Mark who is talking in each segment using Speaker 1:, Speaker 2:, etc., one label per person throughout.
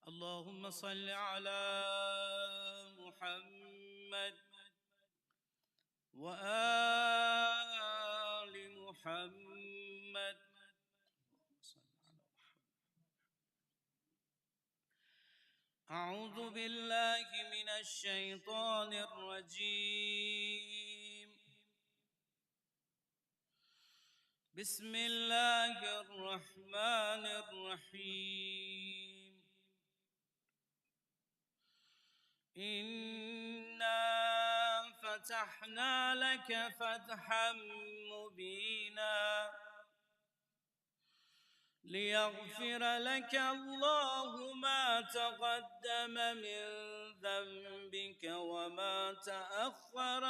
Speaker 1: اللهم صل على محمد وآل محمد. أعوذ بالله من الشيطان الرجيم. بسم الله الرحمن الرحيم. إنا فتحنا لك فتحا مبينا ليغفر لك الله ما تقدم من ذنبك وما تأخر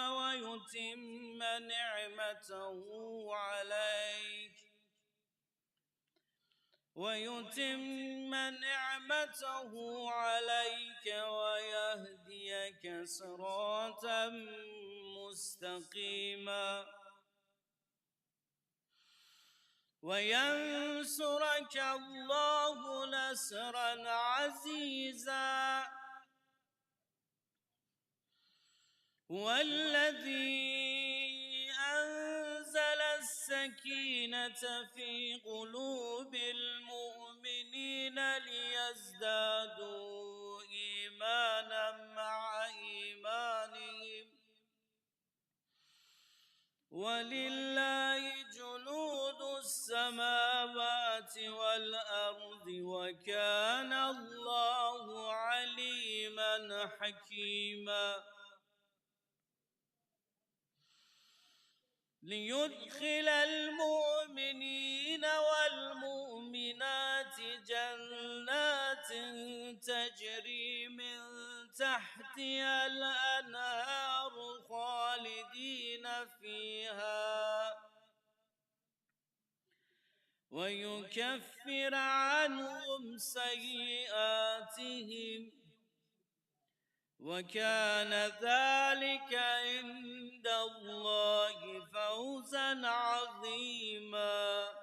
Speaker 1: ويتم نعمته عليك ويهديك صراطا مستقيما وينصرك الله نصرا عزيزا. والذي أنزل السكينة في قلوب المؤمنين ليزدادوا إيمانا مع إيمانهم ولله جنود السماوات والأرض وكان الله عليما حكيما. ليدخل المؤمنين والمؤمنات جنات تجري من تحتها الأنهار خالدين فيها ويكفر عنهم سيئاتهم وكان ذلك عند الله فوزا عظيما.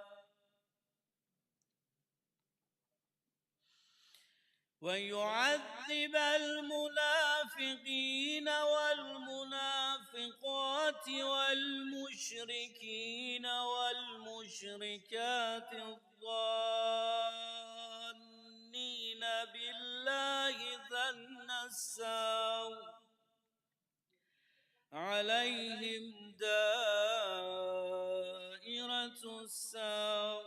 Speaker 1: ويعذب المنافقين والمنافقات والمشركين والمشركات الظانين بالله ظن السوء عليهم دائرة السوء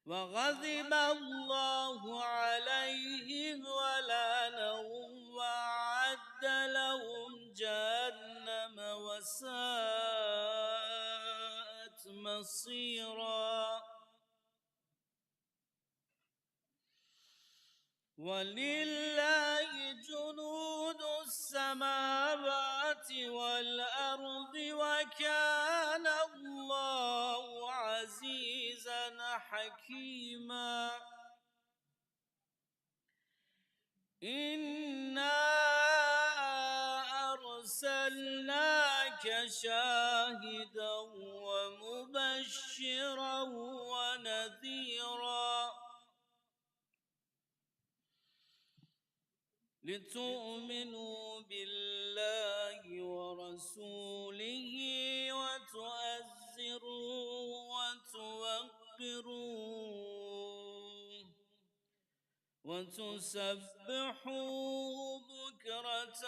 Speaker 1: وغضب الله عليهم ولعنهم وأعد لهم جهنم وساءت مصيرا. ولله جنود السماوات والأرض وكان الله عزيزا حكيما. إنا أرسلناك شاهدا ومبشرا ونذيرا لتؤمنوا بالله ورسوله وتعزروه وتوقروه وتسبحوه بكرة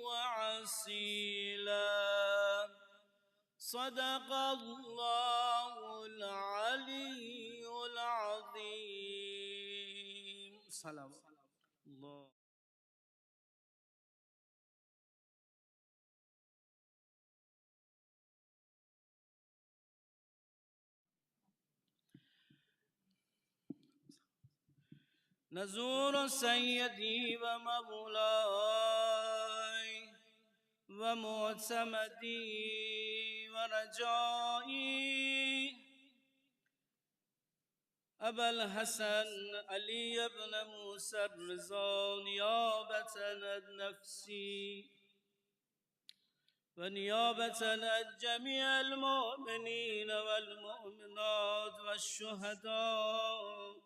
Speaker 1: وعصيلا. صدق الله العلي العظيم. صلوات الله. نزور سيدي ومولاي ومعتمدي ورجائي أبا الحسن علي بن موسى الرضا نيابة عن نفسي ونيابة عن جميع المؤمنين والمؤمنات والشهداء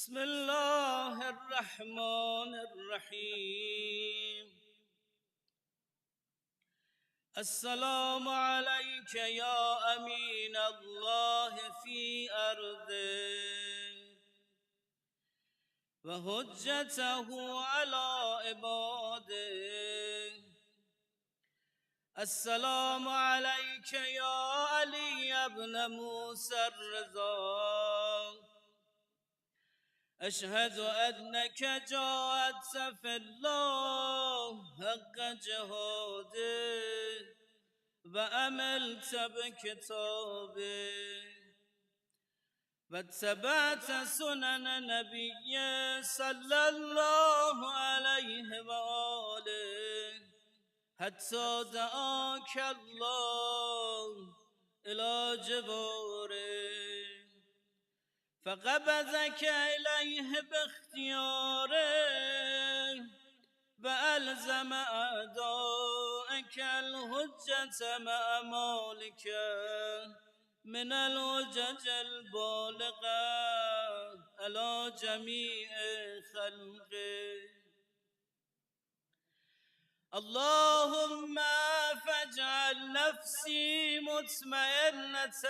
Speaker 1: بسم الله الرحمن الرحيم السلام عليك يا أمين الله في أرضه وحجته على عباده. السلام عليك يا علي بن موسى الرضا، أشهد أنك جاهدت في الله حق جهاده وعملت بكتابه واتبعت سنن نبيه صلى الله عليه وآله حتى دعاك الله إلى جباره فقبضك إليه باختياره وألزم أعدائك الحجة مع مالك من الحجج البالغة على جميع خلقه. اللهم فاجعل نفسي مطمئنة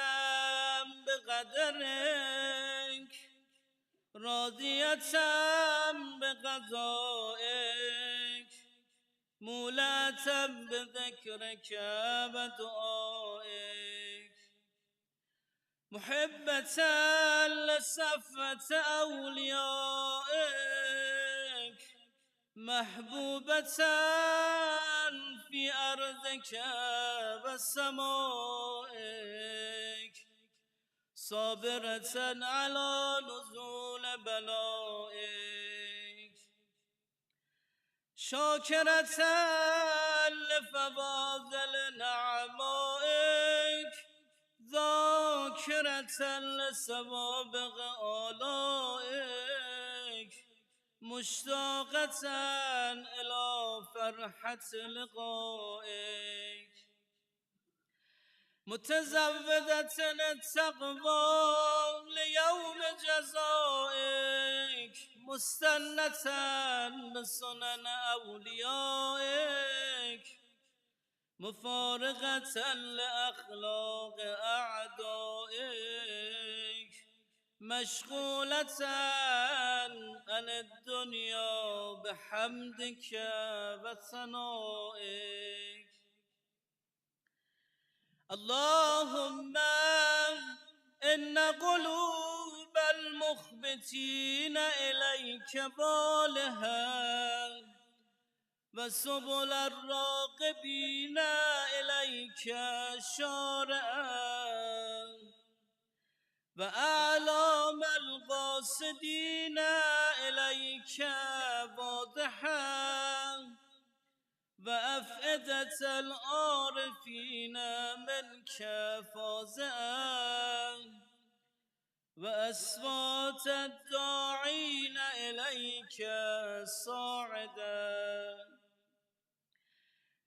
Speaker 1: بقدرك راضية بقضائك مولاة بذكرك ودعائك محبة لصفة أوليائك محبوبة في أرضك وسمائك صابرة على نزول بلائك شاكرة لفضائل نعمائك ذاكرة لسوابق آلائك مشتاقة إلى فرحة لقائك متزودة التقوى ليوم جزائك مستنة بسنن أوليائك مفارقة لأخلاق أعدائك مشغولة عن الدنيا بحمدك وثنائك. اللهم إن قلوب المخبتين إليك بالها وسبل الراقبين إليك شارعا وأعلام القاصدين إليك واضحا وأفئدة العارفين منك فازعا وأصوات الداعين إليك صاعدا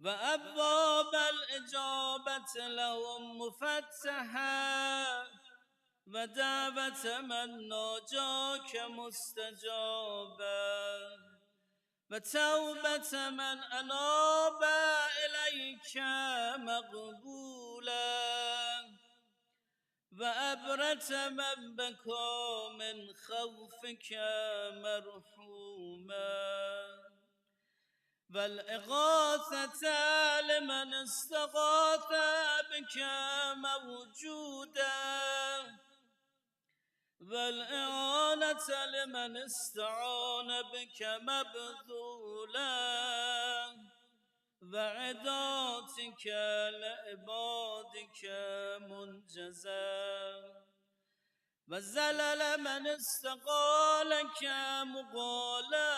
Speaker 1: وأبواب الإجابة لهم مفتحا ودعوة من ناجاك مستجابا وتوبة من أناب إليك مقبولا وأبرة من بكى من خوفك مرحوما والإغاثة لمن استغاث بك موجودا والإعانة لمن استعان بك مبذولا وعداتك لعبادك منجزا وزلل من استقالك مقالا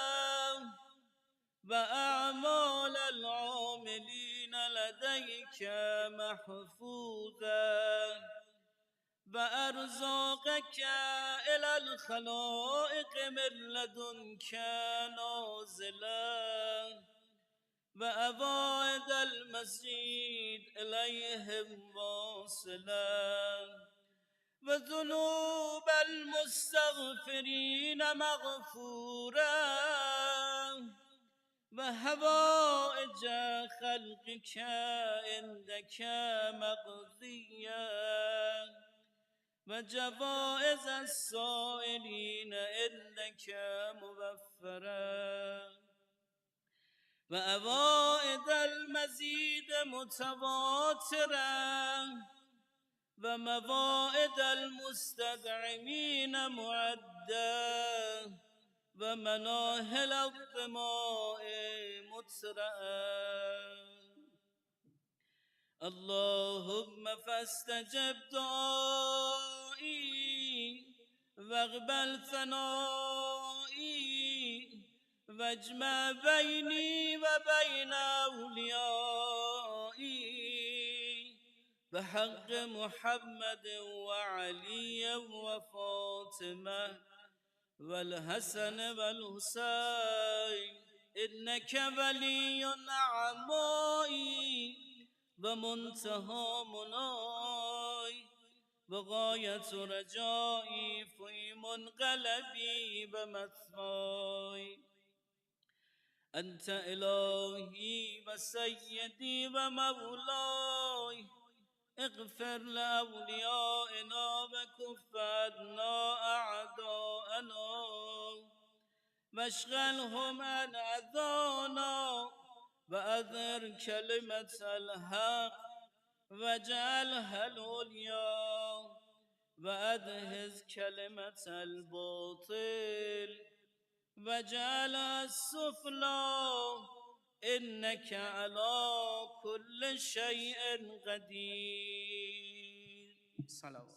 Speaker 1: وأعمال العاملين لديك محفوظا وأرزاقك إلى الخلائق من لدنك نازلا وأبعد المزيد إليهم واصلا وذنوب المسلمين المستغفرين مغفورا وهوائج خلقك عندك مقضيا وجوائز السائلين عندك موفرا وأوائد المزيد متواترا وموائد المستدعمين معدا ومناهل الدماء مترأ اللهم فاستجب دعائي واقبل ثنائي واجمع بيني وبين أوليائي بحق محمد وعلي وفاطمة والحسن والحسين إنك ولي أعمائي ومنتهى مناي وغاية رجائي في منقلبي ومثواي أنت إلهي وسيدي ومولاي اغفر لأوليائنا وكف عنا أعداءنا واشغلهم عن أذانا وأظهر كلمة الحق واجعلها العليا وأدهز كلمة الباطل واجعلها السفلى إنك على كل شيء قدير. صلوات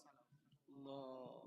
Speaker 1: الله.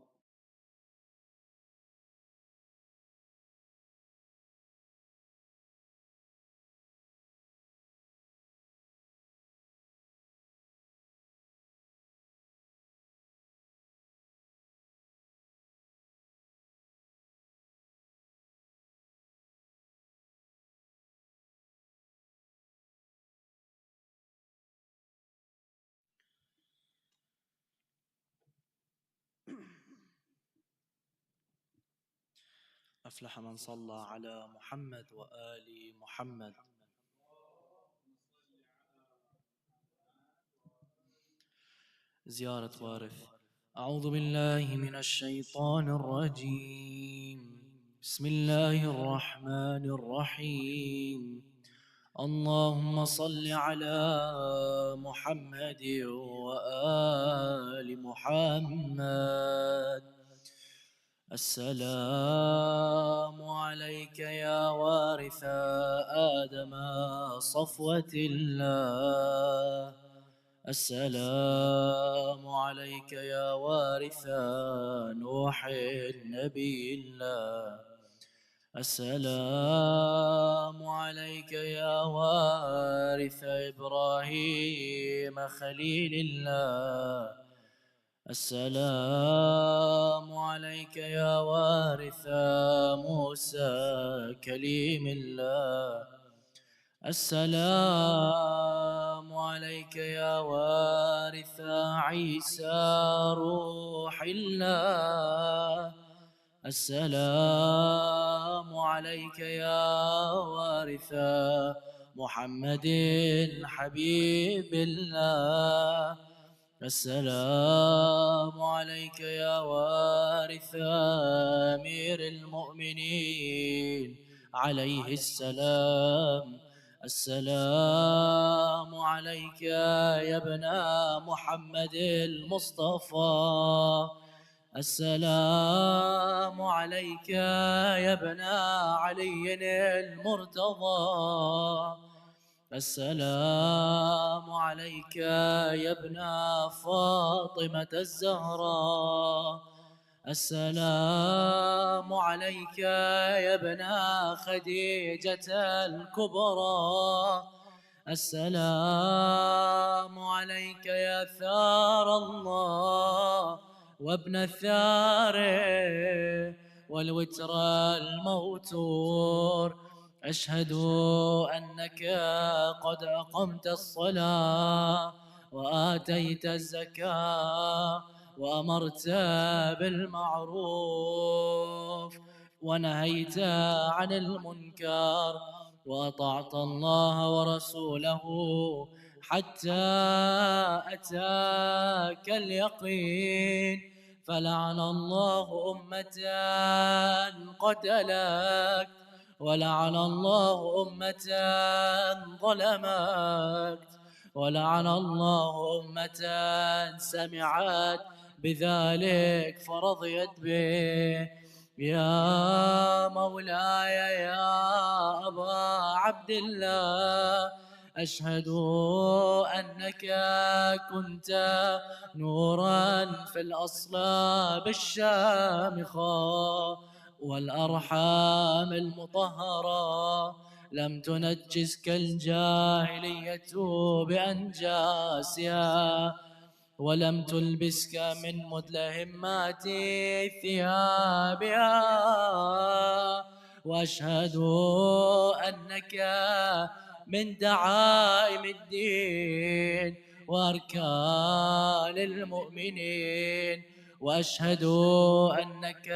Speaker 2: أفلح من صلى على محمد وآل محمد. زيارة وارث. أعوذ بالله من الشيطان الرجيم. بسم الله الرحمن الرحيم. اللهم صل على محمد وآل محمد. السلام عليك يا وارث آدم صفوة الله. السلام عليك يا وارث نوح نبي الله. السلام عليك يا وارث إبراهيم خليل الله. السلام عليك يا وارث موسى كليم الله. السلام عليك يا وارث عيسى روح الله. السلام عليك يا وارث محمد حبيب الله. السلام عليك يا وارث أمير المؤمنين عليه السلام. السلام عليك يا ابن محمد المصطفى. السلام عليك يا ابن علي المرتضى. السلام عليك يا ابن فاطمة الزهراء. السلام عليك يا ابن خديجة الكبرى. السلام عليك يا ثار الله وابن الثار والوتر الموتور. أشهد أنك قد أقمت الصلاة وآتيت الزكاة وأمرت بالمعروف ونهيت عن المنكر، وأطعت الله ورسوله حتى أتاك اليقين. فلعن الله أمة قتلك، ولعن الله أمة ظلمك، ولعن الله أمة سمعت بذلك فرضيت به. يا مولاي يا أبا عبد الله، أشهد أنك كنت نورا في الأصلاب الشامخة والأرحام المطهرة، لم تنجسك الجاهلية بأنجاسها، ولم تلبسك من مدلهمات ثيابها. وأشهد أنك من دعائم الدين وأركان المؤمنين. وأشهد أنك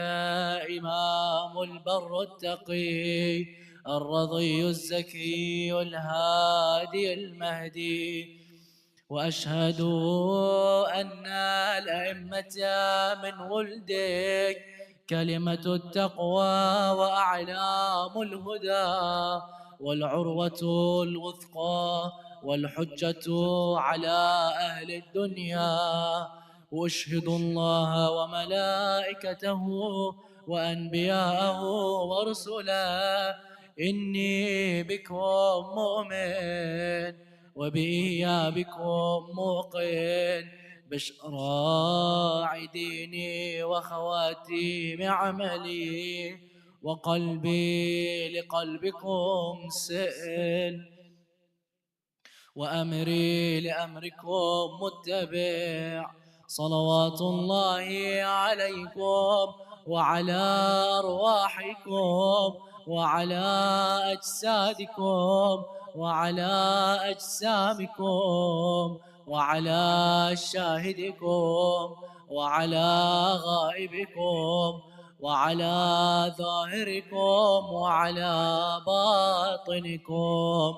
Speaker 2: إمام البر التقي الرضي الزكي الهادي المهدي. وأشهد أن الأئمة من ولدك كلمة التقوى وأعلام الهدى والعروة الوثقى والحجة على أهل الدنيا. وأشهد الله وملائكته وأنبياءه ورسله إني بكم مؤمن وبإيابكم موقن بشراع ديني وخواتيم عملي، وقلبي لقلبكم سئل وأمري لأمركم متبع. صلوات الله عليكم وعلى أرواحكم وعلى أجسادكم وعلى أجسامكم وعلى شاهدكم وعلى غائبكم وعلى ظاهركم وعلى باطنكم.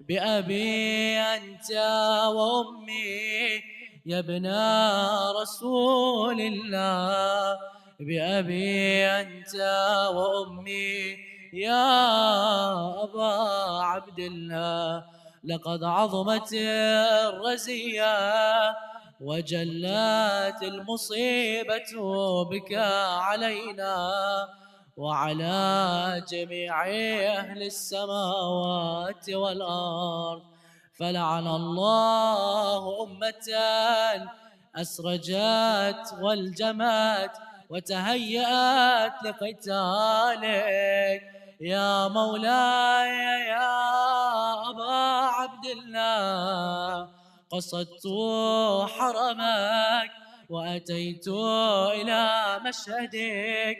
Speaker 2: بأبي أنت وأمي يا ابن رسول الله، بأبي أنت وأمي يا أبا عبد الله. لقد عظمت الرزية وجلت المصيبة بك علينا وعلى جميع أهل السماوات والأرض. فلعن الله أمة أسرجت والجمت وتهيأت لقتالك. يا مولاي يا أبا عبد الله، قصدت حرمك وأتيت إلى مشهدك،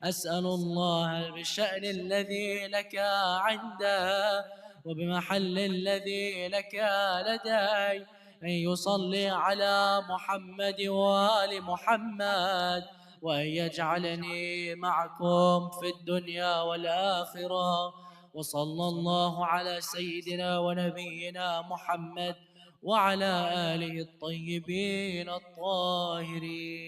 Speaker 2: أسأل الله بشأن الذي لك عنده وبمحل الذي لك لدي أن يصلي على محمد وآل محمد، وأن يجعلني معكم في الدنيا والآخرة. وصلى الله على سيدنا ونبينا محمد وعلى آله الطيبين الطاهرين.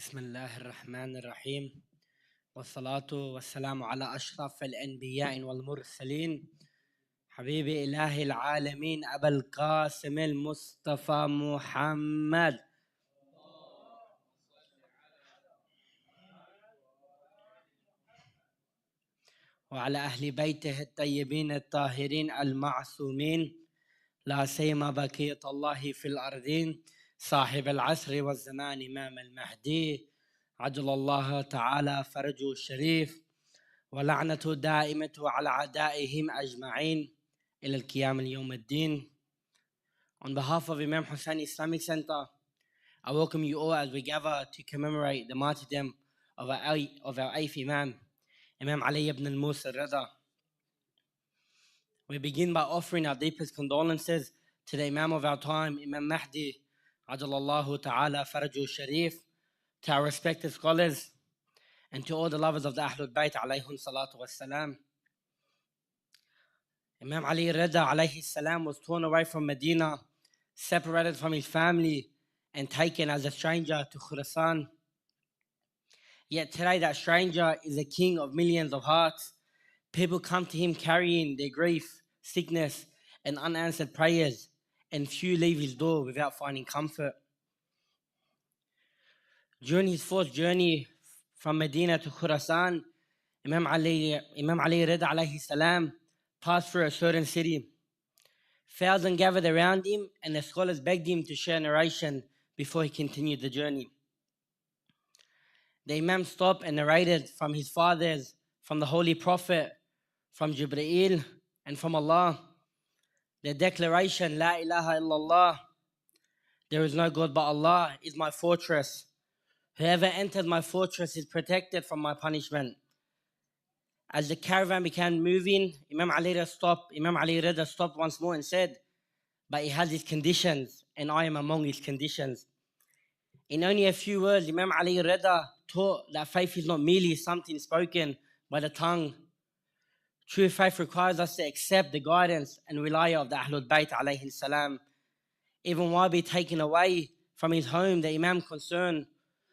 Speaker 3: بسم الله الرحمن الرحيم، والصلاة والسلام على أشرف الأنبياء والمرسلين، حبيب إله العالمين أبا القاسم المصطفى محمد، وعلى أهل بيته الطيبين الطاهرين المعصومين، لا سيما بقية الله في الأرضين، صاحب العصر والزمان إمام المهدي عجل الله تعالى فرجه الشريف، ولعنته دائمة على أعدائهم أجمعين إلى القيام اليوم الدين. On behalf of Imam Hussein Islamic Center, I welcome you all as we gather to commemorate the martyrdom of our eighth Imam, Imam Ali ibn al-Musa al-Redha. We begin by offering our deepest condolences to the Imam of our time, Imam Mahdi, Ajalallahu Ta'ala Faraju Sharif, to our respected scholars, and to all the lovers of the Ahlul Bayt alayhim salatu wassalam. Imam Ali Redha alayhi salam was torn away from Medina, separated from his family, and taken as a stranger to Khurasan. Yet today that stranger is a king of millions of hearts. People come to him carrying their grief, sickness, and unanswered prayers, and few leave his door without finding comfort. During his fourth journey from Medina to Khurasan, Imam Ali Redha alayhi salam passed through a certain city. Thousands gathered around him, and the scholars begged him to share narration before he continued the journey. The Imam stopped and narrated from his fathers, from the Holy Prophet, from Jibreel, and from Allah, the declaration, La ilaha illallah, there is no God but Allah, is my fortress. Whoever enters my fortress is protected from my punishment. As the caravan began moving, Imam Ali Redha stopped once more and said, but he has his conditions, and I am among his conditions. In only a few words, Imam Ali Redha taught that faith is not merely something spoken by the tongue. True faith requires us to accept the guidance and wilayah of the Ahlul Bayt alayhi salam. Even while being taken away from his home, the Imam concerned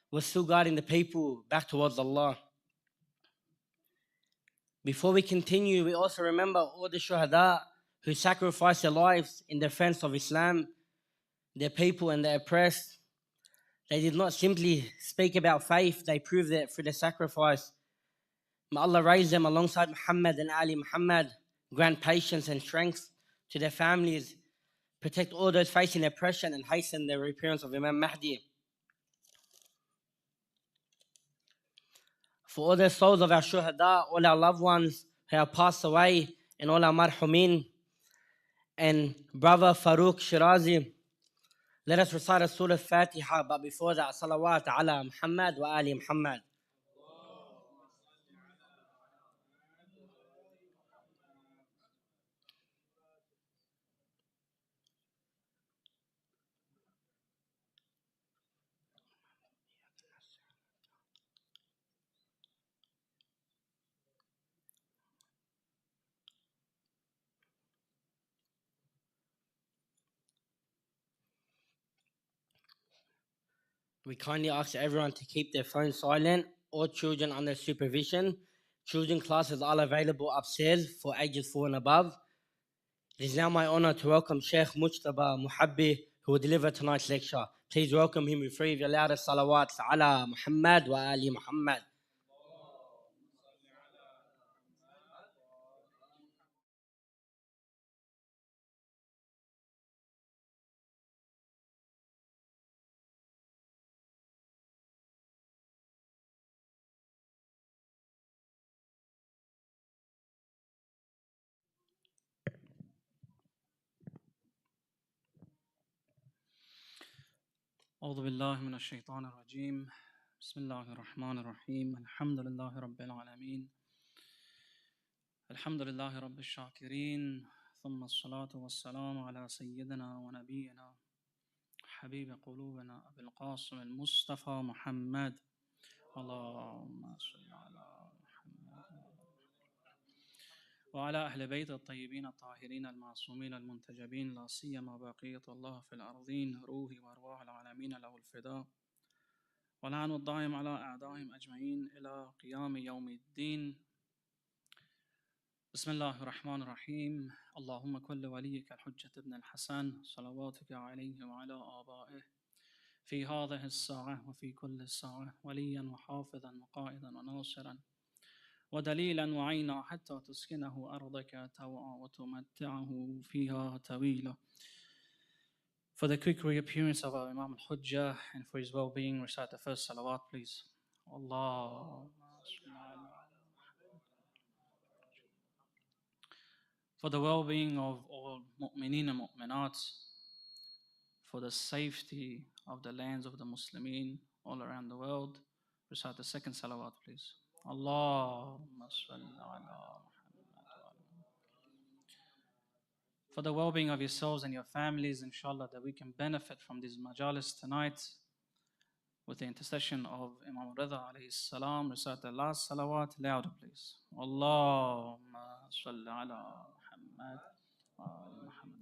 Speaker 3: was still guiding the people back towards Allah. Before we continue, we also remember all the Shahadat who sacrificed their lives in defense of Islam, their people and the oppressed. They did not simply speak about faith, they proved it through the sacrifice. May Allah raise them alongside Muhammad and Ali Muhammad, grant patience and strength to their families, protect all those facing oppression, and hasten the reappearance of Imam Mahdi. For all the souls of our Shuhada, all our loved ones who have passed away, and all our marhumin, and brother Farooq Shirazi, let us recite a Surah Fatiha, but before that, salawat ala Muhammad wa Ali Muhammad. We kindly ask everyone to keep their phones silent, all children under supervision. Children classes are available upstairs for ages 4 and above. It is now my honor to welcome Sheikh Mohebbee, who will deliver tonight's lecture. Please welcome him with three of your loudest salawats ala Muhammad wa Ali Muhammad.
Speaker 2: أعوذ بالله من الشيطان الرجيم بسم الله الرحمن الرحيم الحمد لله رب العالمين الحمد لله رب الشاكرين ثم الصلاة والسلام على سيدنا ونبينا حبيب قلوبنا أبي القاسم المصطفى محمد اللهم صل على محمد وعلى أهل بيت الطيبين الطاهرين المعصومين المنتجبين لا سيما بقية الله في الأرضين روحي وأرواح العالمين له الفداء ولعن الدائم على أعدائهم أجمعين إلى قيام يوم الدين. بسم الله الرحمن الرحيم. اللهم كل وليك الحجة ابن الحسن صلواتك عليه وعلى آبائه في هذه الساعة وفي كل الساعة وليا وحافظا وقائدا وناصرا ودليلا وعينا حتى تسكنه أرضك توعا وتمتعه فيها طويلا. For the quick reappearance of our Imam al-Hujjah and for his well-being, recite the first salawat, please. Allah. For the well-being of all mu'mineen and mu'minat, for the safety of the lands of the Muslimin all around the world. Recite the second salawat, please. Allahumma salli ala Muhammad. For the well-being of yourselves and your families, inshallah, that we can benefit from these majalis tonight with the intercession of Imam Al-Redha alayhi salam. Recite the last salawat louder, please. Allahumma salli ala Muhammad wa ala Muhammad.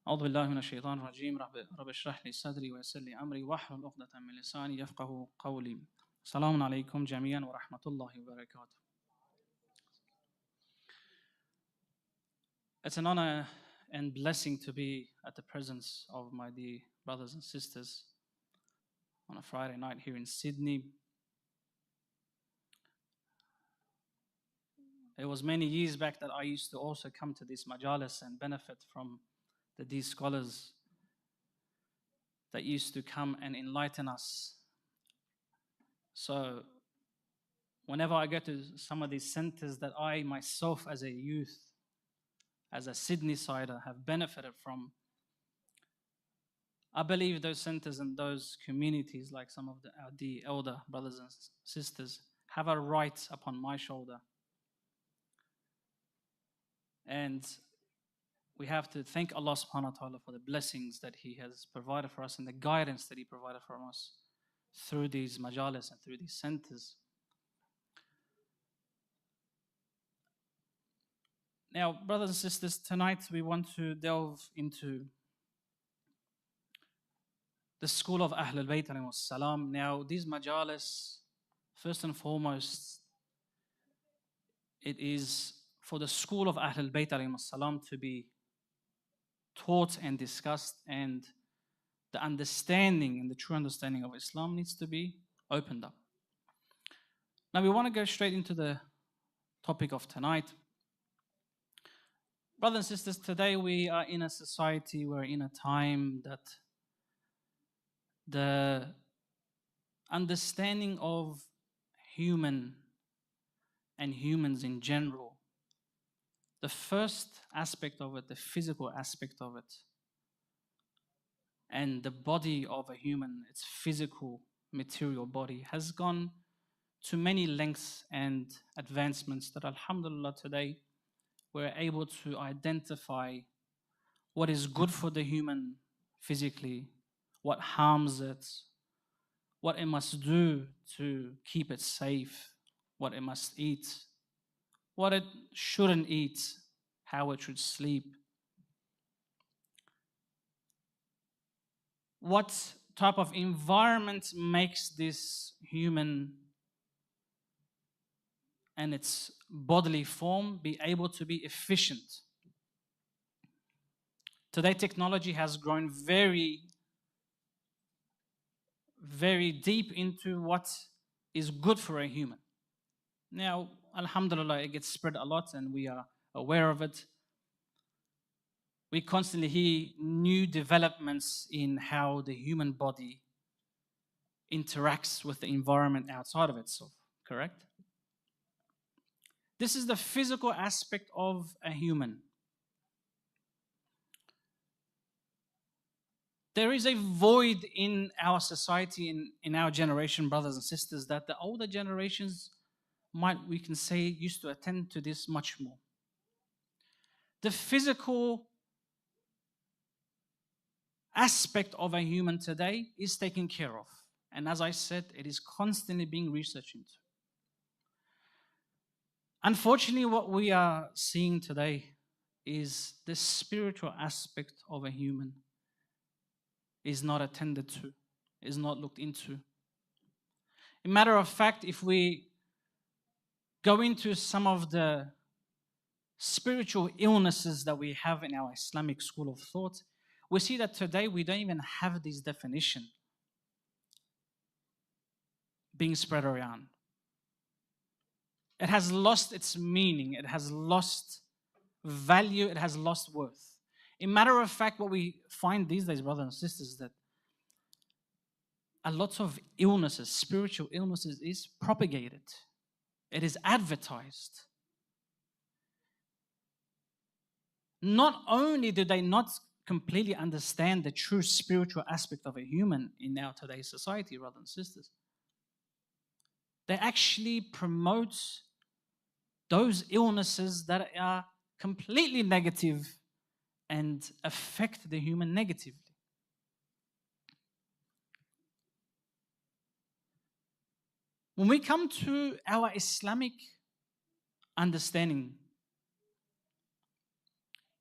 Speaker 2: أعوذ بالله من الشيطان الرجيم رب اشرح لي صدري ويسر لي أمري واحلل عقدة من لساني يفقه قولي. السلام عليكم جميعا ورحمة الله وبركاته. It's an honor and blessing to be at the presence of my dear brothers and sisters on a Friday night here in Sydney. It was many years back that I used to also come to this majalis and benefit from these scholars that used to come and enlighten us. So whenever I go to some of these centers that I myself as a youth, as a Sydney-sider, have benefited from, I believe those centers and those communities, like some of the elder brothers and sisters, have a right upon my shoulder. And we have to thank Allah subhanahu wa ta'ala for the blessings that He has provided for us and the guidance that He provided for us through these majalis and through these centers. Now, brothers and sisters, tonight we want to delve into the school of Ahlul Bayt alayhi salam. Now, these majalis, first and foremost, it is for the school of Ahlul Bayt alayhi salam to be taught and discussed, and the understanding and the true understanding of Islam needs to be opened up. Now we want to go straight into the topic of tonight. Brothers and sisters, today we are in a society, we're in a time that the understanding of human and humans in general, the first aspect of it, the physical aspect of it, and the body of a human, its physical, material body, has gone to many lengths and advancements that, alhamdulillah, today we're able to identify what is good for the human physically, what harms it, what it must do to keep it safe, what it must eat, what it shouldn't eat, how it should sleep, what type of environment makes this human and its bodily form be able to be efficient. Today, technology has grown very, very deep into what is good for a human. Now, alhamdulillah, it gets spread a lot and we are aware of it. We constantly hear new developments in how the human body interacts with the environment outside of itself, correct? This is the physical aspect of a human. There is a void in our society, in our generation, brothers and sisters, that the older generations we can say, used to attend to this much more. The physical aspect of a human today is taken care of. And as I said, it is constantly being researched into. Unfortunately, what we are seeing today is the spiritual aspect of a human is not attended to, is not looked into. A matter of fact, if we go into some of the spiritual illnesses that we have in our Islamic school of thought, we see that today we don't even have this definition being spread around. It has lost its meaning, it has lost value, it has lost worth. A matter of fact, what we find these days, brothers and sisters, that a lot of illnesses, spiritual illnesses, is propagated. It is advertised. Not only do they not completely understand the true spiritual aspect of a human in our today's society, brothers and sisters. They actually promote those illnesses that are completely negative and affect the human negatively. When we come to our Islamic understanding,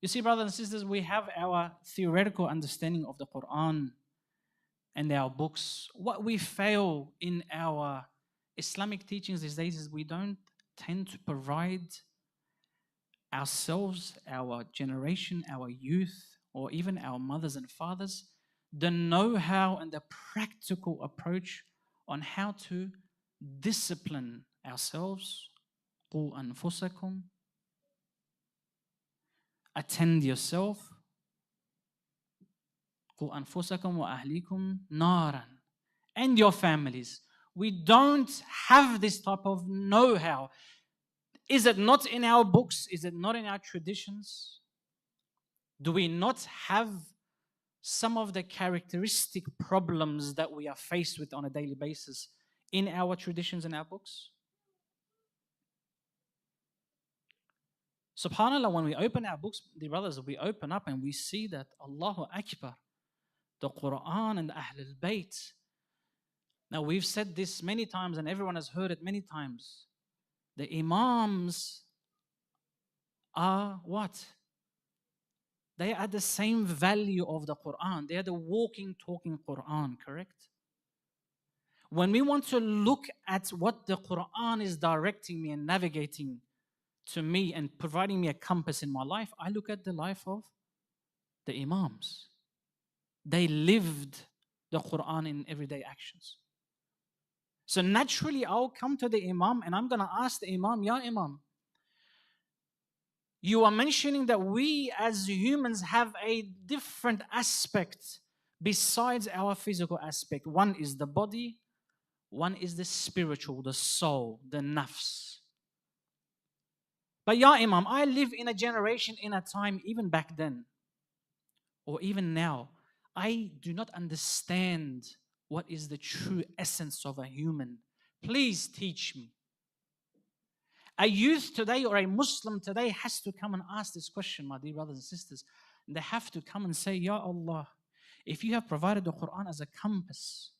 Speaker 2: you see, brothers and sisters, we have our theoretical understanding of the Quran and our books. What we fail in our Islamic teachings these days is we don't tend to provide ourselves, our generation, our youth, or even our mothers and fathers, the know-how and the practical approach on how to discipline ourselves. قُوا أَنفُسَكُمْ. Attend yourself. قُوا أَنفُسَكُمْ وَأَهْلِيكُمْ نَارًا. And your families. We don't have this type of know-how. Is it not in our books? Is it not in our traditions? Do we not have some of the characteristic problems that we are faced with on a daily basis in our traditions and our books? SubhanAllah, when we open our books, the brothers, we open up and we see that Allahu Akbar, the Quran and the Ahlul Bayt. Now, we've said this many times and everyone has heard it many times. The Imams are what? They are the same value of the Quran. They are the walking, talking Quran, correct? When we want to look at what the Quran is directing me and navigating to me and providing me a compass in my life, I look at the life of the Imams. They lived the Quran in everyday actions. So naturally, I'll come to the Imam and I'm going to ask the Imam, Ya Imam, you are mentioning that we as humans have a different aspect besides our physical aspect. One is the body, one is the spiritual, the soul, the nafs. But Ya Imam, I live in a generation, in a time, even back then, or even now, I do not understand what is the true essence of a human. Please teach me. A youth today or a Muslim today has to come and ask this question, my dear brothers and sisters. They have to come and say, Ya Allah, if you have provided the Quran as a compass,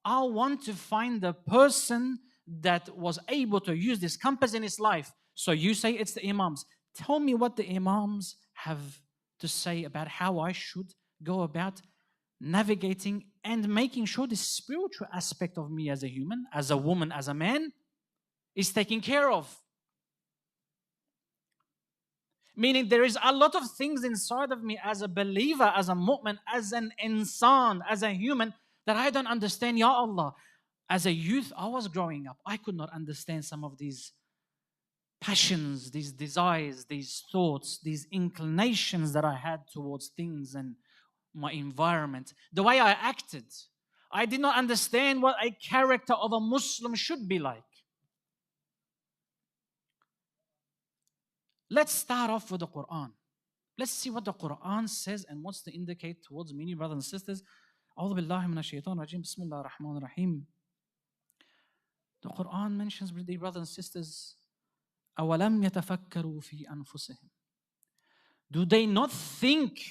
Speaker 2: I want to find the person that was able to use this compass in his life. So you say it's the Imams. Tell me what the Imams have to say about how I should go about navigating and making sure the spiritual aspect of me as a human, as a woman, as a man, is taken care of. Meaning there is a lot of things inside of me as a believer, as a mu'min, as an insan, as a human, that I don't understand. Ya Allah, as a youth, I was growing up. I could not understand some of these passions, these desires, these thoughts, these inclinations that I had towards things and my environment. The way I acted. I did not understand what a character of a Muslim should be like. Let's start off with the Quran. Let's see what the Quran says and what's to indicate towards me, brothers and sisters. أعوذ بالله من الشيطان الرجيم. بسم الله الرحمن الرحيم. The Quran mentions, dear brothers and sisters, أولم يتفكروا في أنفسهم. Do they not think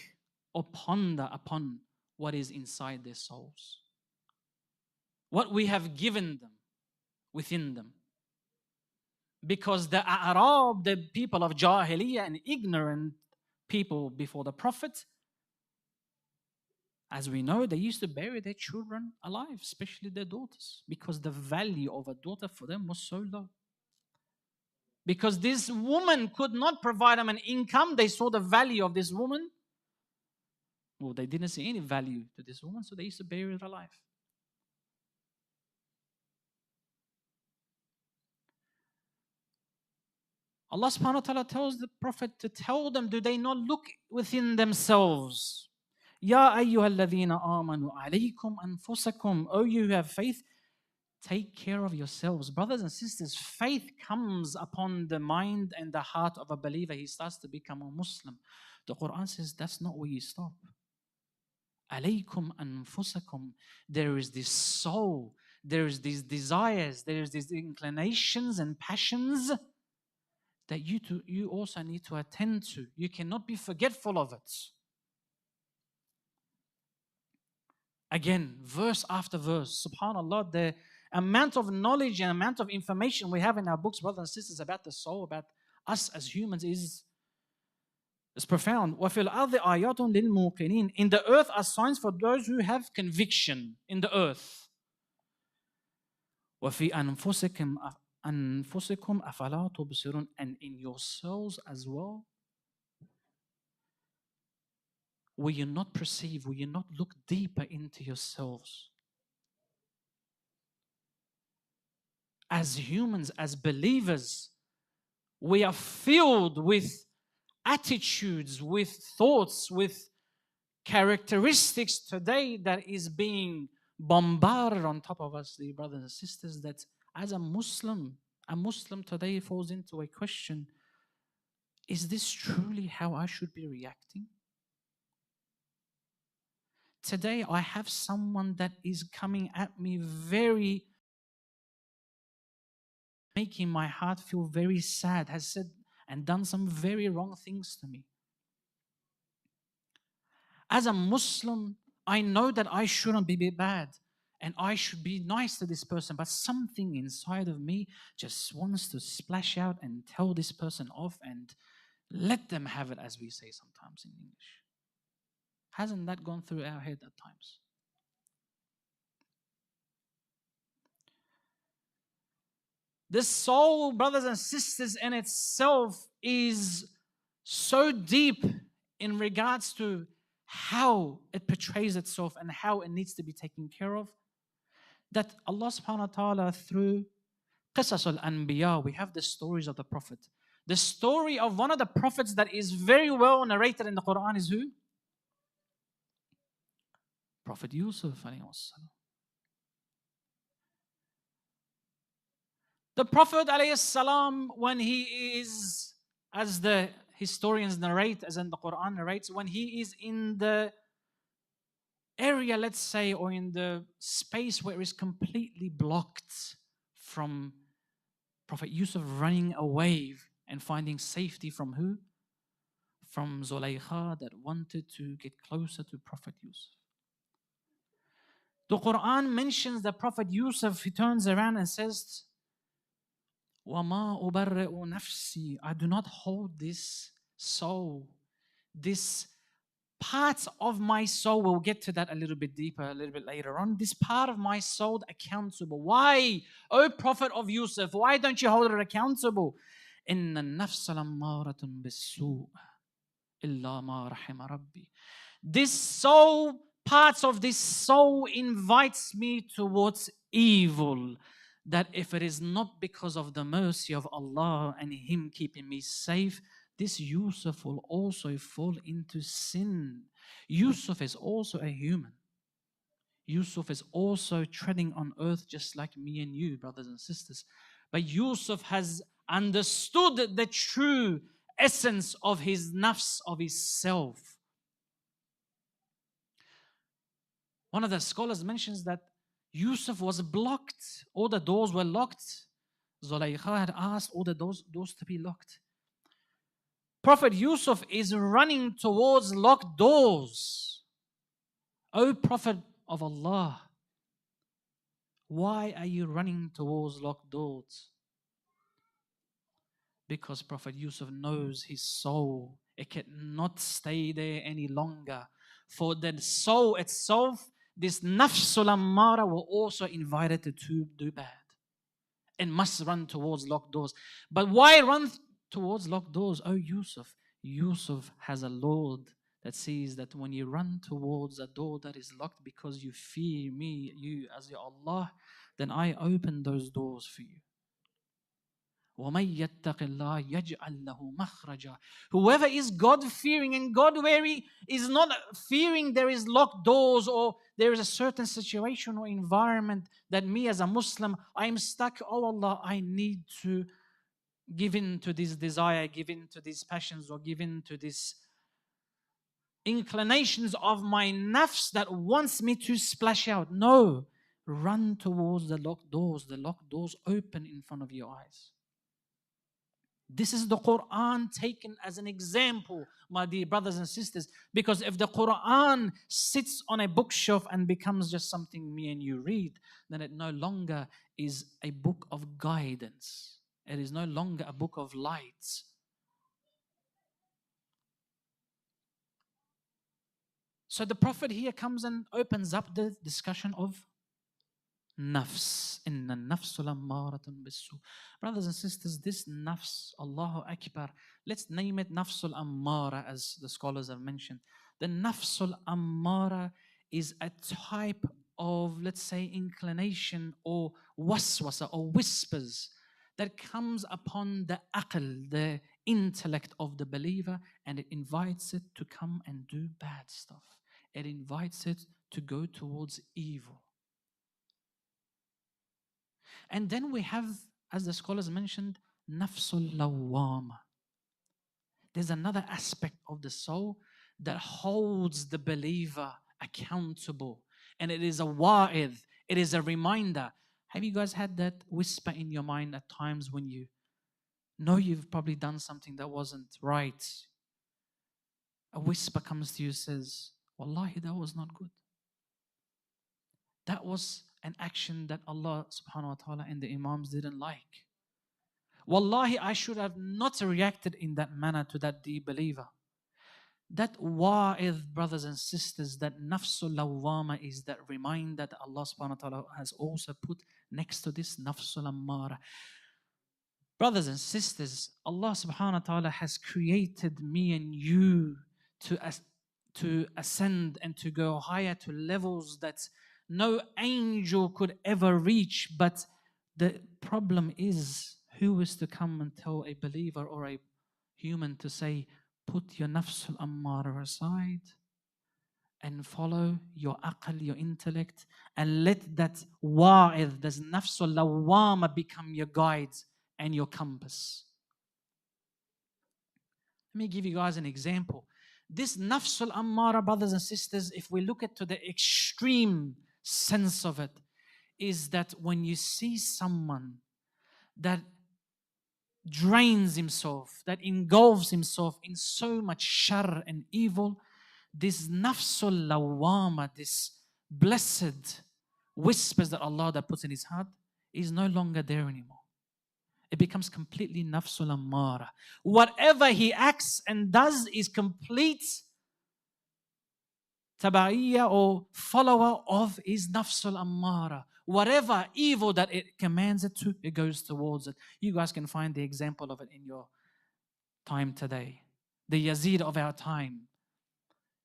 Speaker 2: or ponder upon what is inside their souls? What we have given them within them. Because the Arab, the people of Jahiliyyah and ignorant people before the Prophet, as we know, they used to bury their children alive, especially their daughters, because the value of a daughter for them was so low. Because this woman could not provide them an income, they saw the value of this woman. Well, they didn't see any value to this woman, so they used to bury her alive. Allah subhanahu wa ta'ala tells the Prophet to tell them, do they not look within themselves? Ya ayyuhalladhina amanu alaykum anfusakum. Oh, you who have faith, take care of yourselves. Brothers and sisters, faith comes upon the mind and the heart of a believer. He starts to become a Muslim. The Quran says that's not where you stop. Alaykum anfusakum. There is this soul, there is these desires, there is these inclinations and passions that you also need to attend to. You cannot be forgetful of it. Again, verse after verse, subhanAllah, the amount of knowledge and amount of information we have in our books, brothers and sisters, about the soul, about us as humans is profound. وَفِي الْأَرْضِ آيَاتٌ لِلْمُوقِنِينَ. In the earth are signs for those who have conviction in the earth. وَفِي أَنفُسِكُمْ أَفَلَا تُبْصِرُونَ. And in yourselves as well. Will you not perceive, will you not look deeper into yourselves? As humans, as believers, we are filled with attitudes, with thoughts, with characteristics today that is being bombarded on top of us, dear brothers and sisters, that as a Muslim today falls into a question: is this truly how I should be reacting? Today I have someone that is coming at me making my heart feel very sad, has said and done some very wrong things to me. As a Muslim, I know that I shouldn't be bad and I should be nice to this person, but something inside of me just wants to splash out and tell this person off and let them have it, as we say sometimes in English. Hasn't that gone through our head at times? The soul, brothers and sisters, in itself is so deep in regards to how it portrays itself and how it needs to be taken care of, that Allah subhanahu wa ta'ala, through Qisas al-Anbiya, we have the stories of the Prophet. The story of one of the prophets that is very well narrated in the Quran is who? Prophet Yusuf alayhi wassalam. The Prophet ﷺ, when he is, as the historians narrate, as in the Quran narrates, when he is in the area, let's say, or in the space where it's completely blocked from Prophet Yusuf running away and finding safety from who? From Zulaykha, that wanted to get closer to Prophet Yusuf. The Quran mentions that Prophet Yusuf, he turns around and says, وَمَا أُبَرِّئُ نَفْسِي. I do not hold this soul, this part of my soul. We'll get to that a little bit deeper, a little bit later on. This part of my soul accountable. Why? O Prophet of Yusuf, why don't you hold it accountable? إِنَّ النَّفْسَ لَمَّارَةٌ بِالسُّوءِ إِلَّا مَا رَحِمَ رَبِّي. This soul, parts of this soul invites me towards evil, that if it is not because of the mercy of Allah and Him keeping me safe, this Yusuf will also fall into sin. Yusuf is also a human. Yusuf is also treading on earth just like me and you, brothers and sisters. But Yusuf has understood the true essence of his nafs, of his self. One of the scholars mentions that Yusuf was blocked. All the doors were locked. Zulaykha had asked all the doors to be locked. Prophet Yusuf is running towards locked doors. O Prophet of Allah, why are you running towards locked doors? Because Prophet Yusuf knows his soul. It cannot stay there any longer. For the soul itself, this nafsul ammara, will also invite it to do bad and must run towards locked doors. But why run towards locked doors? Oh Yusuf, Yusuf has a Lord that sees that when you run towards a door that is locked because you fear me, you as your Allah, then I open those doors for you. وَمَن يَتَّقِ اللَّهَ يَجْعَلْ لَهُ مَخْرَجًا. Whoever is God-fearing and God-weary is not fearing there is locked doors or there is a certain situation or environment that me as a Muslim, I am stuck. Oh Allah, I need to give in to this desire, give in to these passions, or give in to this inclinations of my nafs that wants me to splash out. No, run towards the locked doors. The locked doors open in front of your eyes. This is the Quran taken as an example, my dear brothers and sisters, because if the Quran sits on a bookshelf and becomes just something me and you read, then it no longer is a book of guidance. It is no longer a book of light. So the Prophet here comes and opens up the discussion of nafs. Inna nafsul ammaratun bisu. Brothers and sisters, this nafs, Allahu Akbar, let's name it nafsul ammara, as the scholars have mentioned. The nafsul ammara is a type of, let's say, inclination or waswasa or whispers that comes upon the aql, the intellect of the believer, and it invites it to come and do bad stuff. It invites it to go towards evil. And then we have, as the scholars mentioned, nafsul lawwama. There's another aspect of the soul that holds the believer accountable. And it is a wa'idh. It is a reminder. Have you guys had that whisper in your mind at times when you know you've probably done something that wasn't right? A whisper comes to you and says, Wallahi, that was not good. That was an action that Allah subhanahu wa ta'ala and the Imams didn't like. Wallahi, I should have not reacted in that manner to that dear believer. That wa'idh, brothers and sisters, that nafsul lawwama is that reminder that Allah subhanahu wa ta'ala has also put next to this nafsul ammara. Brothers and sisters, Allah subhanahu wa ta'ala has created me and you to ascend and to go higher to levels that no angel could ever reach. But the problem is, who is to come and tell a believer or a human to say, put your nafsul ammara aside and follow your aql, your intellect, and let that wa'idh, this nafsul lawwama, become your guide and your compass. Let me give you guys an example. This nafsul ammara, brothers and sisters, if we look at to the extreme sense of it, is that when you see someone that drains himself, that engulfs himself in so much shar and evil, this nafsul lawwama, this blessed whispers that Allah that puts in his heart, is no longer there anymore. It becomes completely nafsul ammara. Whatever he acts and does is complete taba'iyya or follower of his nafsul ammara. Whatever evil that it commands it to, it goes towards it. You guys can find the example of it in your time today. The Yazid of our time,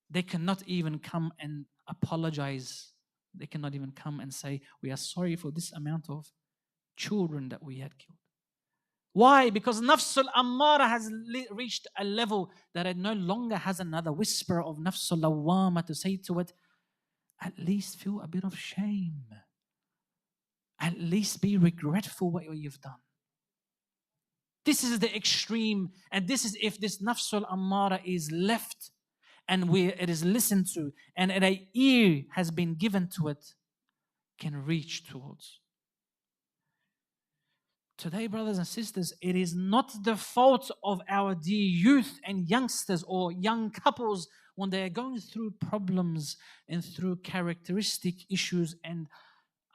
Speaker 2: they cannot even come and apologize. They cannot even come and say, we are sorry for this amount of children that we had killed. Why? Because nafsul ammara has reached a level that it no longer has another whisper of nafsul lawwama to say to it, at least feel a bit of shame. At least be regretful what you've done. This is the extreme, and this is if this nafsul ammara is left and it is listened to, and an ear has been given to it, can reach towards. Today, brothers and sisters, it is not the fault of our dear youth and youngsters or young couples when they are going through problems and through characteristic issues and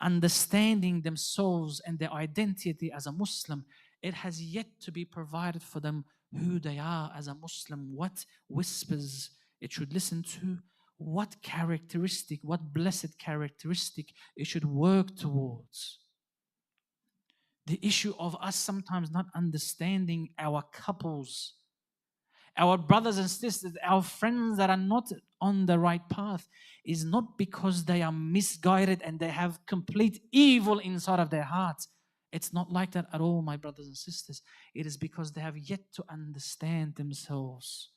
Speaker 2: understanding themselves and their identity as a Muslim. It has yet to be provided for them who they are as a Muslim, what whispers it should listen to, what characteristic, what blessed characteristic it should work towards. The issue of us sometimes not understanding our couples, our brothers and sisters, our friends that are not on the right path is not because they are misguided and they have complete evil inside of their hearts. It's not like that at all, my brothers and sisters. It is because they have yet to understand themselves.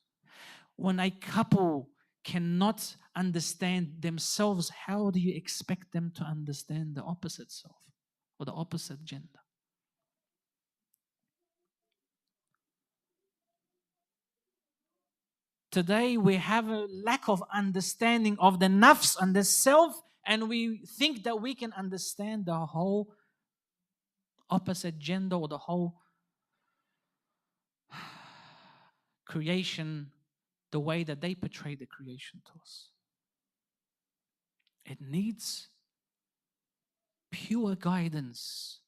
Speaker 2: When a couple cannot understand themselves, how do you expect them to understand the opposite self or the opposite gender? Today we have a lack of understanding of the nafs and the self, and we think that we can understand the whole opposite gender or the whole creation the way that they portray the creation to us. It needs pure guidance.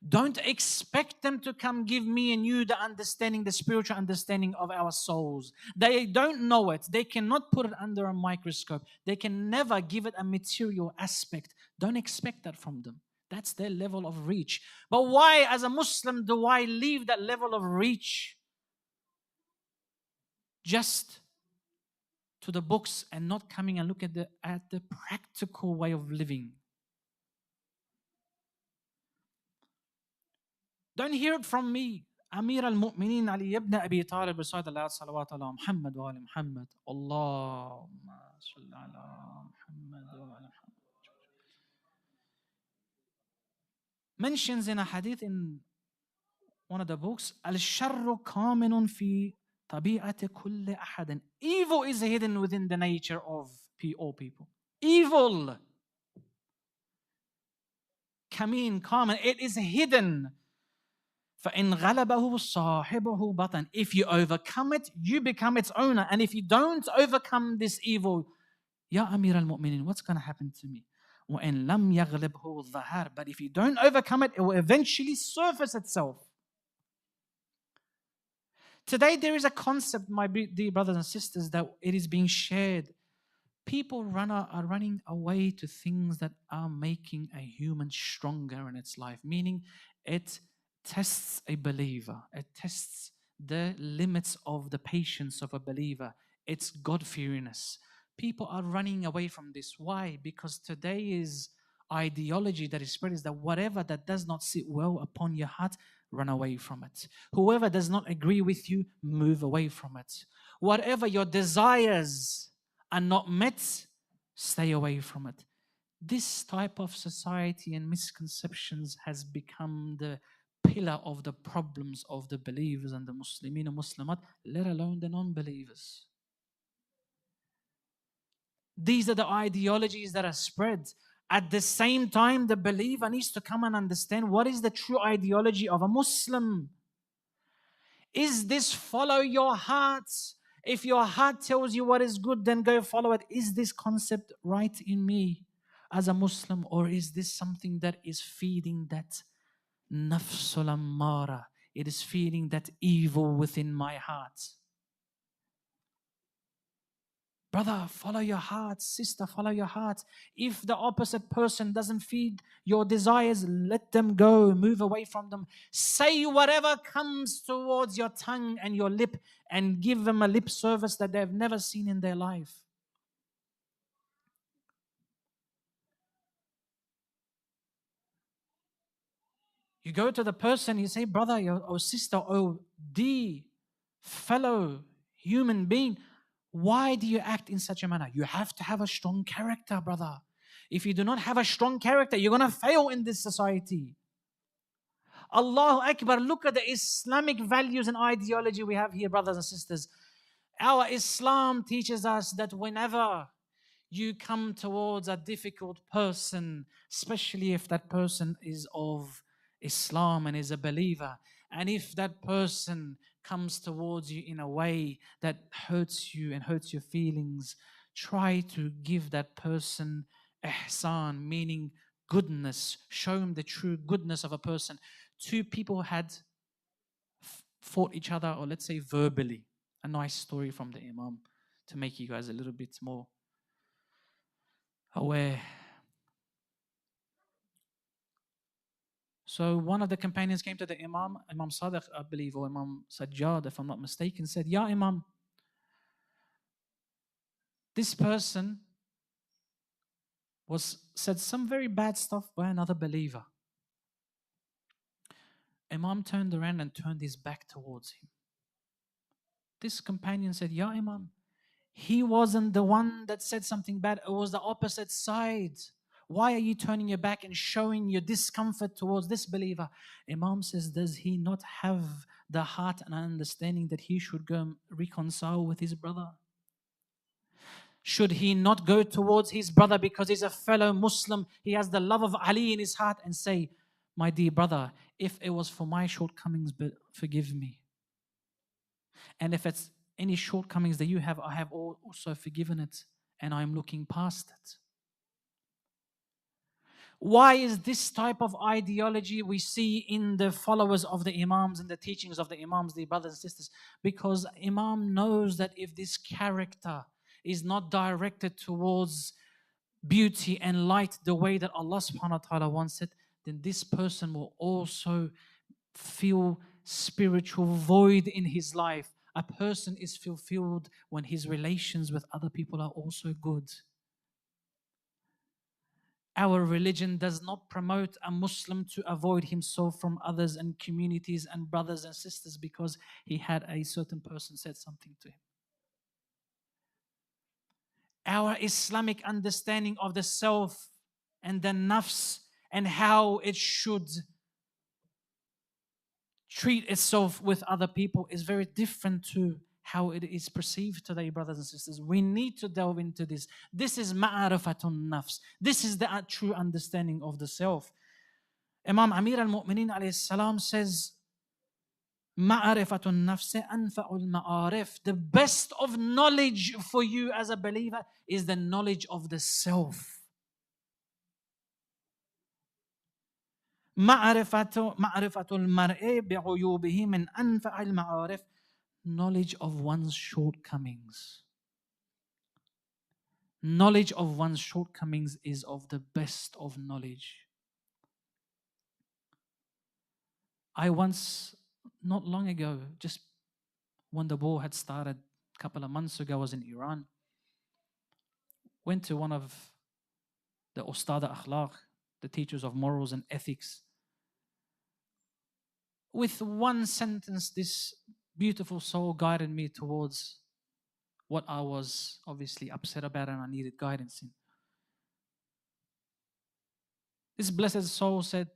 Speaker 2: Don't expect them to come give me and you the understanding, the spiritual understanding of our souls. They don't know it. They cannot put it under a microscope. They can never give it a material aspect. Don't expect that from them. That's their level of reach. But why, as a Muslim, do I leave that level of reach just to the books and not coming and look at the practical way of living? Don't hear it from me. Amir al-Mu'mineen Ali ibn Abi Talib beside Allah salawat ala Muhammad wa ala Muhammad. Allahumma salli ala Muhammad wa ala Muhammad. Mentions in a hadith in one of the books, Al-Sharru kaminun fi tabi'ati kulli ahadin. Evil is hidden within the nature of all people. Evil. Kamin, kamin. It is hidden. فَإِنْ غَلَبَهُ صَاحِبُهُ بَطَنٍ. If you overcome it, you become its owner. And if you don't overcome this evil, Ya Amir al-Mu'minin, what's going to happen to me? وَإِنْ لَمْ يَغْلِبْهُ الظَّهَارِ. But if you don't overcome it, it will eventually surface itself. Today there is a concept, my dear brothers and sisters, that it is being shared. People are running away to things that are making a human stronger in its life, meaning it tests a believer. It tests the limits of the patience of a believer. It's God-fearingness. People are running away from this. Why? Because today's ideology that is spread is that whatever that does not sit well upon your heart, run away from it. Whoever does not agree with you, move away from it. Whatever your desires are not met, stay away from it. This type of society and misconceptions has become the pillar of the problems of the believers and the Muslimin and Muslimat, let alone the non-believers. These are the ideologies that are spread. At the same time, the believer needs to come and understand what is the true ideology of a Muslim. Is this follow your heart? If your heart tells you what is good, then go follow it. Is this concept right in me as a Muslim, or is this something that is feeding that nafsul ammara? It is feeding that evil within my heart. Brother, follow your heart. Sister, follow your heart. If the opposite person doesn't feed your desires, let them go. Move away from them. Say whatever comes towards your tongue and your lip and give them a lip service that they've never seen in their life. You go to the person, you say, brother or sister, oh dear fellow human being, why do you act in such a manner? You have to have a strong character, brother. If you do not have a strong character, you're going to fail in this society. Allahu Akbar, look at the Islamic values and ideology we have here, brothers and sisters. Our Islam teaches us that whenever you come towards a difficult person, especially if that person is of Islam and is a believer, and if that person comes towards you in a way that hurts you and hurts your feelings, try to give that person ihsan, meaning goodness. Show him the true goodness of a person. Two people had fought each other, or let's say verbally. A nice story from the Imam to make you guys a little bit more aware. So one of the companions came to the Imam, Imam Sadiq, I believe, or Imam Sajjad, if I'm not mistaken, said, Ya Imam, this person said some very bad stuff by another believer. Imam turned around and turned his back towards him. This companion said, Ya Imam, he wasn't the one that said something bad, it was the opposite side. Why are you turning your back and showing your discomfort towards this believer? Imam says, does he not have the heart and understanding that he should go and reconcile with his brother? Should he not go towards his brother because he's a fellow Muslim? He has the love of Ali in his heart and say, my dear brother, if it was for my shortcomings, forgive me. And if it's any shortcomings that you have, I have also forgiven it, and I'm looking past it. Why is this type of ideology we see in the followers of the Imams and the teachings of the Imams, the brothers and sisters? Because Imam knows that if this character is not directed towards beauty and light the way that Allah subhanahu wa ta'ala wants it, then this person will also feel spiritual void in his life. A person is fulfilled when his relations with other people are also good. Our religion does not promote a Muslim to avoid himself from others and communities and brothers and sisters because he had a certain person said something to him. Our Islamic understanding of the self and the nafs and how it should treat itself with other people is very different to how it is perceived today, brothers and sisters. We need to delve into this. This is ma'arifatun nafs. This is the true understanding of the self. Imam Amir al-Mu'mineen alayhi salam says, ma'arifatun nafs anfa'ul ma'arif. The best of knowledge for you as a believer is the knowledge of the self. معرفة المرء بعيوبه من أنفع المعارف. Knowledge of one's shortcomings. Knowledge of one's shortcomings is of the best of knowledge. I once, not long ago, just when the war had started a couple of months ago, I was in Iran. Went to one of the Ustad Akhlaq, the teachers of morals and ethics. With one sentence, this beautiful soul guided me towards what I was obviously upset about and I needed guidance in. This blessed soul said,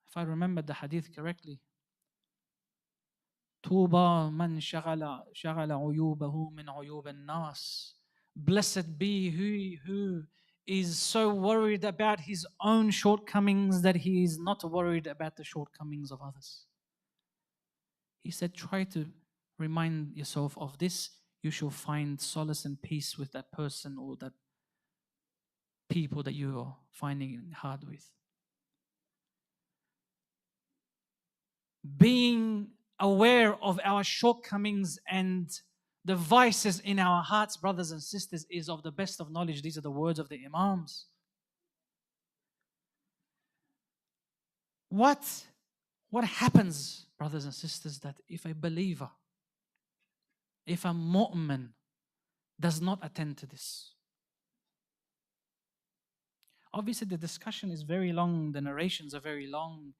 Speaker 2: if I remember the hadith correctly, Tuba man shagala uyubahu min uyub an-nas. Blessed be he who is so worried about his own shortcomings that he is not worried about the shortcomings of others. He said, try to remind yourself of this. You shall find solace and peace with that person or that people that you are finding it hard with. Being aware of our shortcomings and the vices in our hearts, brothers and sisters, is of the best of knowledge. These are the words of the Imams. What happens, brothers and sisters, that if a believer, if a mu'min does not attend to this? Obviously, the discussion is very long, the narrations are very long.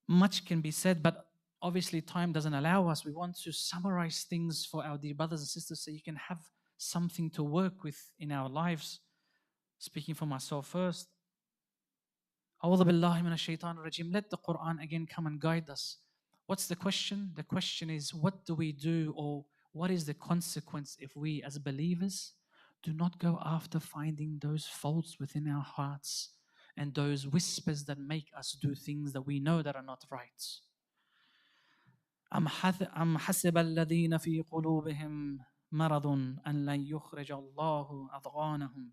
Speaker 2: Much can be said, but obviously time doesn't allow us. We want to summarize things for our dear brothers and sisters so you can have something to work with in our lives. Speaking for myself first. A'udhu billahi minash shaitanir rajim. Let the Quran again come and guide us. What's the question? The question is, what do we do, or what is the consequence if we as believers do not go after finding those faults within our hearts and those whispers that make us do things that we know that are not right? أم حسب الذين في قلوبهم مرض أن لن يخرج الله أضغانهم.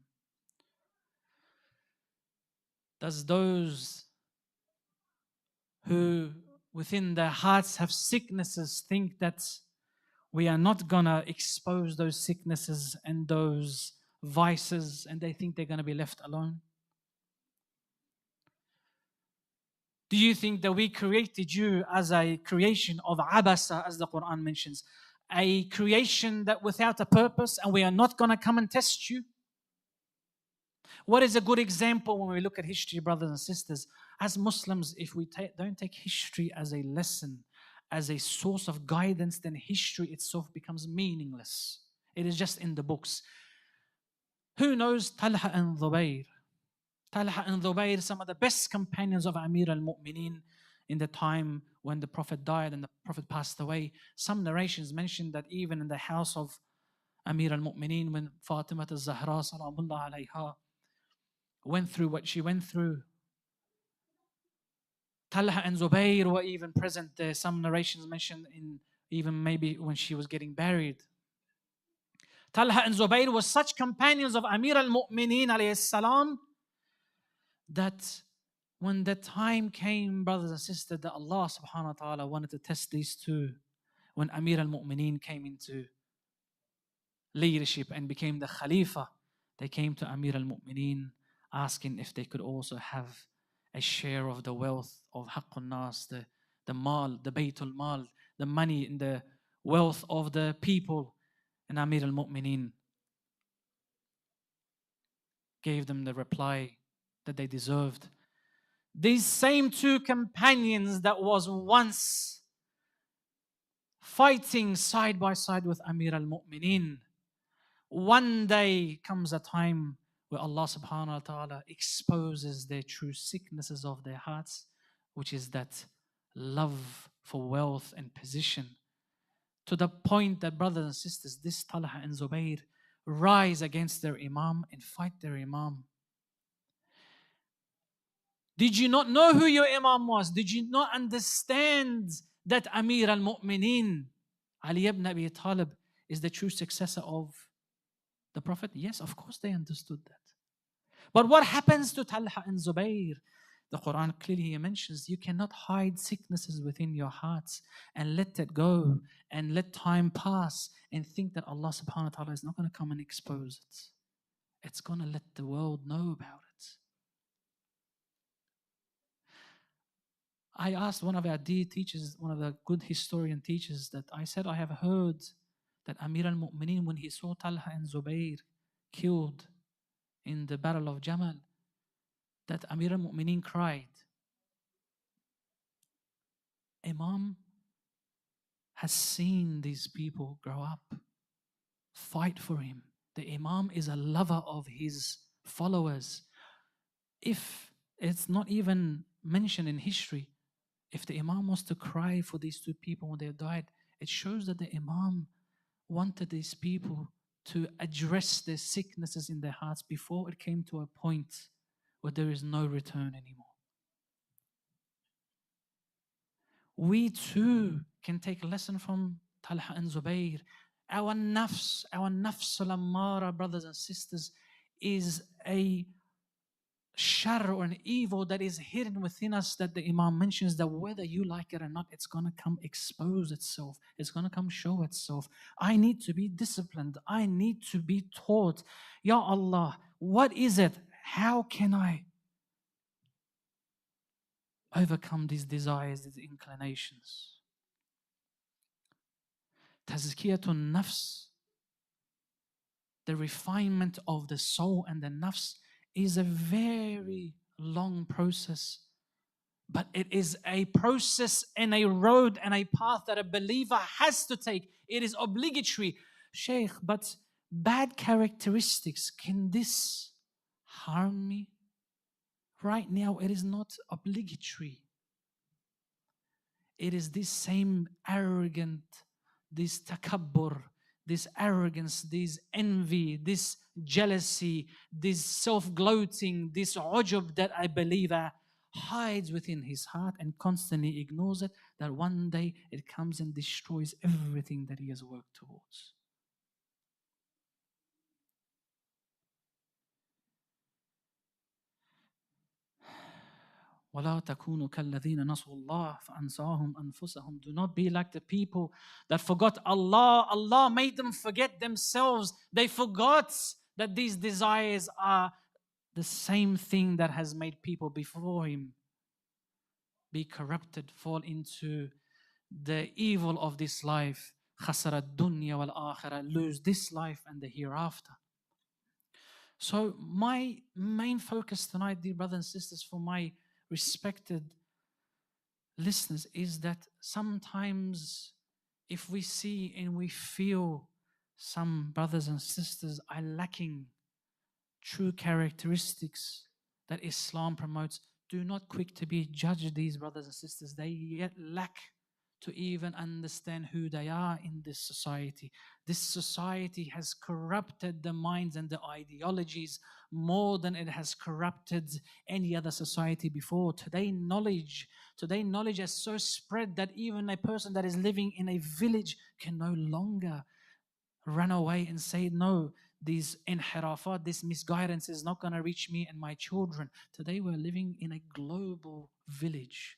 Speaker 2: Does those who within their hearts have sicknesses think that we are not going to expose those sicknesses and those vices and they think they're going to be left alone? Do you think that we created you as a creation of abasa, as the Quran mentions, a creation that without a purpose, and we are not going to come and test you? What is a good example when we look at history, brothers and sisters? As Muslims, if we don't take history as a lesson, as a source of guidance, then history itself becomes meaningless. It is just in the books. Who knows Talha and Zubayr? Talha and Zubayr, some of the best companions of Amir al-Mu'mineen in the time when the Prophet died and the Prophet passed away. Some narrations mention that even in the house of Amir al-Mu'mineen, when Fatima al-Zahra salamullah alayha went through what she went through, Talha and Zubayr were even present there. Some narrations mention in even maybe when she was getting buried. Talha and Zubayr were such companions of Amir al-Mu'mineen alayhi salam that when the time came, brothers and sisters, that Allah subhanahu wa ta'ala wanted to test these two, when Amir al-Mu'mineen came into leadership and became the Khalifa, they came to Amir al-Mu'mineen asking if they could also have a share of the wealth of Haqqun Nas, the mal, the Baytul Mal, the money and the wealth of the people. And Amir al-Mu'mineen gave them the reply that they deserved. These same two companions that was once fighting side by side with Amir al-Mu'mineen, one day comes a time where Allah subhanahu wa ta'ala exposes their true sicknesses of their hearts, which is that love for wealth and position. To the point that, brothers and sisters, this Talha and Zubayr rise against their Imam and fight their Imam. Did you not know who your Imam was? Did you not understand that Amir al-Mu'mineen, Ali ibn Abi Talib, is the true successor of the Prophet? Yes, of course they understood that. But what happens to Talha and Zubayr? The Quran clearly mentions you cannot hide sicknesses within your hearts and let it go and let time pass and think that Allah subhanahu wa ta'ala is not going to come and expose it. It's going to let the world know about it. I asked one of our dear teachers, one of the good historian teachers, that I said, I have heard that Amir al-Mu'mineen, when he saw Talha and Zubayr killed in the Battle of Jamal, that Amir al-Mu'mineen cried. Imam has seen these people grow up, fight for him. The Imam is a lover of his followers. If it's not even mentioned in history, if the Imam was to cry for these two people when they died, it shows that the Imam wanted these people to address their sicknesses in their hearts before it came to a point where there is no return anymore. We too can take a lesson from Talha and Zubayr. Our nafs al-ammara, brothers and sisters, is a shar or an evil that is hidden within us, that the Imam mentions that whether you like it or not, it's going to come expose itself. It's going to come show itself. I need to be disciplined. I need to be taught. Ya Allah, what is it? How can I overcome these desires, these inclinations? Tazkiyatun nafs, the refinement of the soul and the nafs, is a very long process. But it is a process and a road and a path that a believer has to take. It is obligatory. Sheikh, but bad characteristics, can this harm me? Right now, it is not obligatory. It is this same arrogant, this takabbur, this arrogance, this envy, this jealousy, this self-gloating, this ujub that a believer hides within his heart and constantly ignores it, that one day it comes and destroys everything that he has worked towards. وَلَا تَكُونُوا كَالَّذِينَ نَسُوا اللَّهَ فَأَنْسَاهُمْ أَنفُسَهُم. Do not be like the people that forgot Allah. Allah made them forget themselves. They forgot that these desires are the same thing that has made people before him be corrupted, fall into the evil of this life. خَسَرَ الدُّنْيَا وَالْآخِرَةِ. Lose this life and the hereafter. So my main focus tonight, dear brothers and sisters, for my respected listeners, is that sometimes if we see and we feel some brothers and sisters are lacking true characteristics that Islam promotes. Do not quick to be judged, these brothers and sisters. They yet lack to even understand who they are in this society. This society has corrupted the minds and the ideologies more than it has corrupted any other society before. Today knowledge has so spread that even a person that is living in a village can no longer run away and say, no, these inhirafat, this misguidance is not going to reach me and my children. Today we're living in a global village.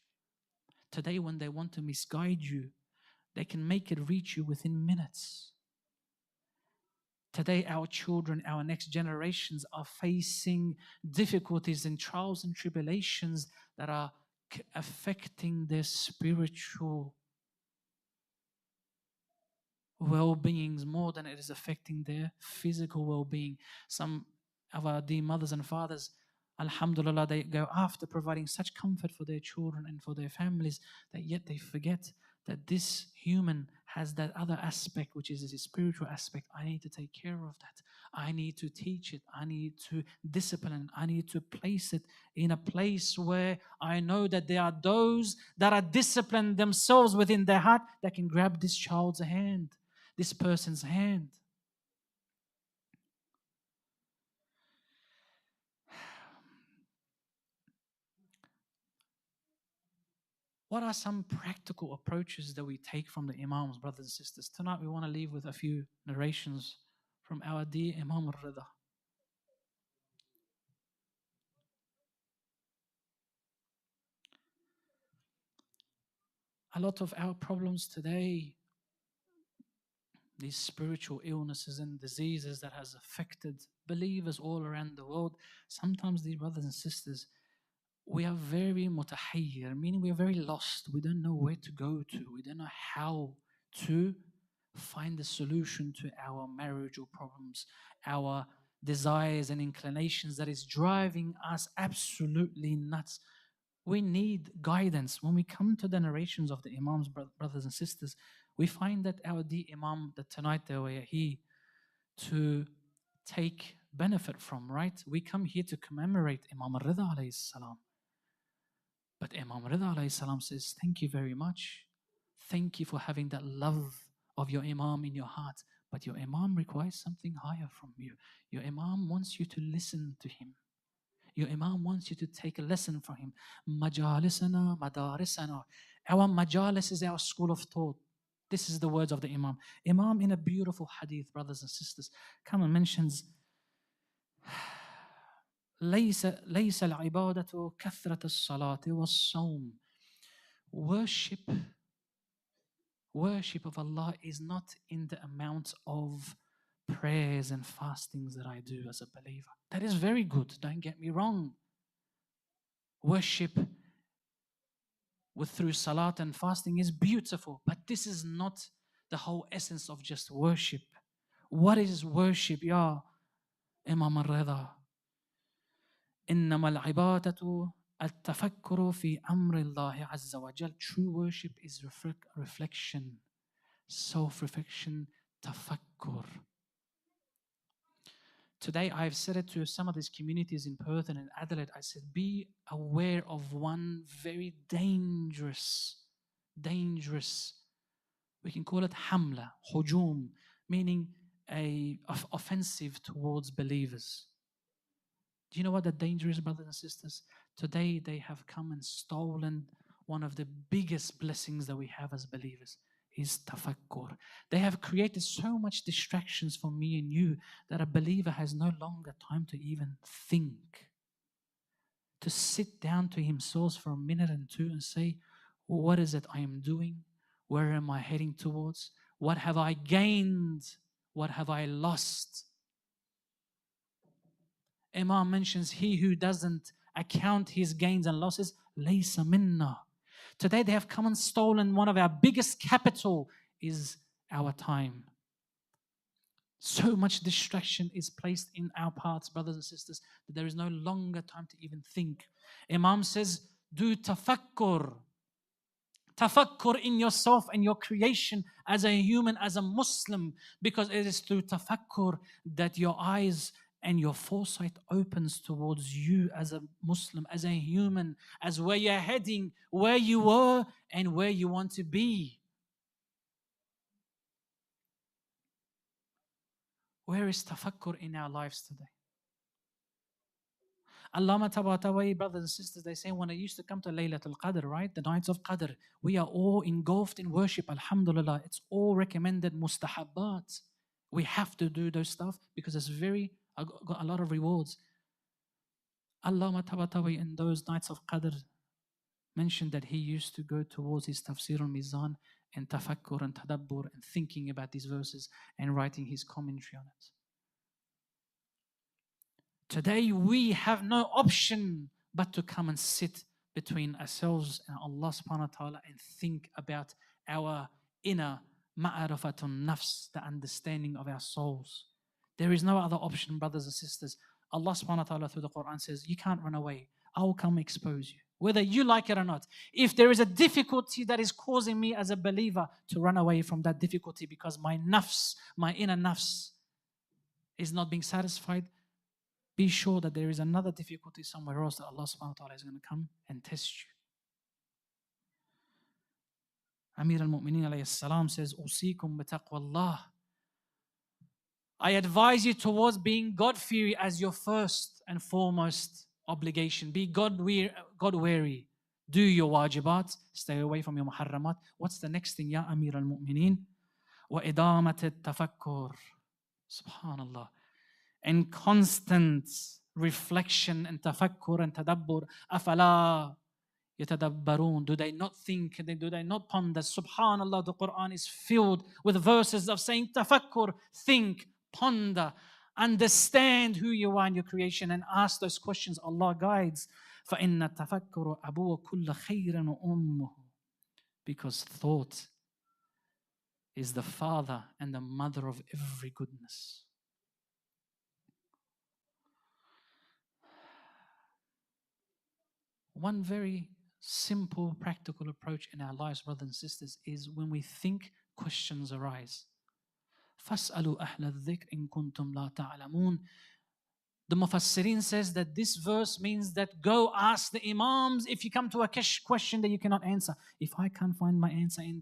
Speaker 2: Today when they want to misguide you, they can make it reach you within minutes. Today our children, our next generations are facing difficulties and trials and tribulations that are affecting their spiritual well-beings more than it is affecting their physical well-being. Some of our dear mothers and fathers, alhamdulillah, they go after providing such comfort for their children and for their families, that yet they forget that this human has that other aspect, which is a spiritual aspect. I need to take care of that. I need to teach it. I need to discipline. I need to place it in a place where I know that there are those that are disciplined themselves within their heart that can grab this child's hand, this person's hand. What are some practical approaches that we take from the Imams, brothers and sisters? Tonight we want to leave with a few narrations from our dear Imam Al-Redha. A lot of our problems today, these spiritual illnesses and diseases that has affected believers all around the world, sometimes these brothers and sisters, we are very mutahayyir, meaning we are very lost. We don't know where to go to. We don't know how to find the solution to our marital problems, our desires and inclinations that is driving us absolutely nuts. We need guidance. When we come to the narrations of the Imams, brothers and sisters, we find that our dear Imam, that tonight they were here to take benefit from, right? We come here to commemorate Imam Al-Redha alayhi salam. But Imam Al-Redha alayhi salam says, thank you very much. Thank you for having that love of your Imam in your heart. But your Imam requires something higher from you. Your Imam wants you to listen to him. Your Imam wants you to take a lesson from him. Majalisana, madarisana. Our majalis is our school of thought. This is the words of the Imam. Imam in a beautiful hadith, brothers and sisters, come and mentions, ليس العبادة كثرة الصلاة والصوم. Worship of Allah is not in the amount of prayers and fastings that I do as a believer. That is very good, don't get me wrong. Worship through salat and fasting is beautiful, but this is not the whole essence of just worship. What is worship, ya Imam Al-Redha? إنما العبادة التفكر في أمر الله عز وجل. True worship is reflection, self-reflection, tafakkur. Today I've said it to some of these communities in Perth and in Adelaide. I said, be aware of one very dangerous, we can call it hamla, hujum, meaning a offensive towards believers. Do you know what the danger is, brothers and sisters? Today they have come and stolen one of the biggest blessings that we have as believers, is tafakkur. They have created so much distractions for me and you that a believer has no longer time to even think, to sit down to himself for a minute and two and say, what is it I am doing? Where am I heading towards? What have I gained? What have I lost? Imam mentions, he who doesn't account his gains and losses, laysa minna. Today they have come and stolen one of our biggest capital, is our time. So much distraction is placed in our paths, brothers and sisters, that there is no longer time to even think. Imam says, do tafakkur. Tafakkur in yourself and your creation as a human, as a Muslim, because it is through tafakkur that your eyes and your foresight opens towards you as a Muslim, as a human, as where you're heading, where you were, and where you want to be. Where is tafakkur in our lives today? Allama Tabatabai, brothers and sisters, they say when I used to come to Laylatul Qadr, right? The nights of Qadr, we are all engulfed in worship, alhamdulillah. It's all recommended mustahabbat. We have to do those stuff because it's got a lot of rewards. Allama Tabatabai in those nights of Qadr mentioned that he used to go towards his tafsir al-mizan and tafakkur and tadabbur and thinking about these verses and writing his commentary on it. Today we have no option but to come and sit between ourselves and Allah subhanahu wa ta'ala and think about our inner ma'arifatun nafs, the understanding of our souls. There is no other option, brothers and sisters. Allah subhanahu wa ta'ala through the Quran says, you can't run away. I will come expose you, whether you like it or not. If there is a difficulty that is causing me as a believer to run away from that difficulty because my nafs, my inner nafs is not being satisfied, be sure that there is another difficulty somewhere else that Allah subhanahu wa ta'ala is going to come and test you. Amir al-Mu'mineen alayhi salam says, Usikum bitaqwallah. I advise you towards being God-fearing as your first and foremost obligation. Be God-wary. Do your wajibat. Stay away from your muharramat. What's the next thing, ya Amir al-Mu'mineen? وَإِدَامَةِ التَّفَكُّرِ. Subhanallah. And constant reflection and tafakkur and tadabbur. أَفَلَا يَتَدَبَّرُونَ. Do they not think? Do they not ponder? Subhanallah, the Quran is filled with verses of saying tafakkur, think, ponder, understand who you are in your creation and ask those questions. Allah guides. فَإِنَّ التَّفَكُّرُ أَبُوَ كُلَّ خَيْرٍ وَأُمُّهُ. Because thought is the father and the mother of every goodness. One very simple, practical approach in our lives, brothers and sisters, is when we think, questions arise. فَاسْأَلُوا أَهْلَ الذِّكْرِ إِن كُنْتُمْ لَا تَعْلَمُونَ. The Mufassirin says that this verse means that go ask the Imams if you come to a question that you cannot answer. If I can't find my answer in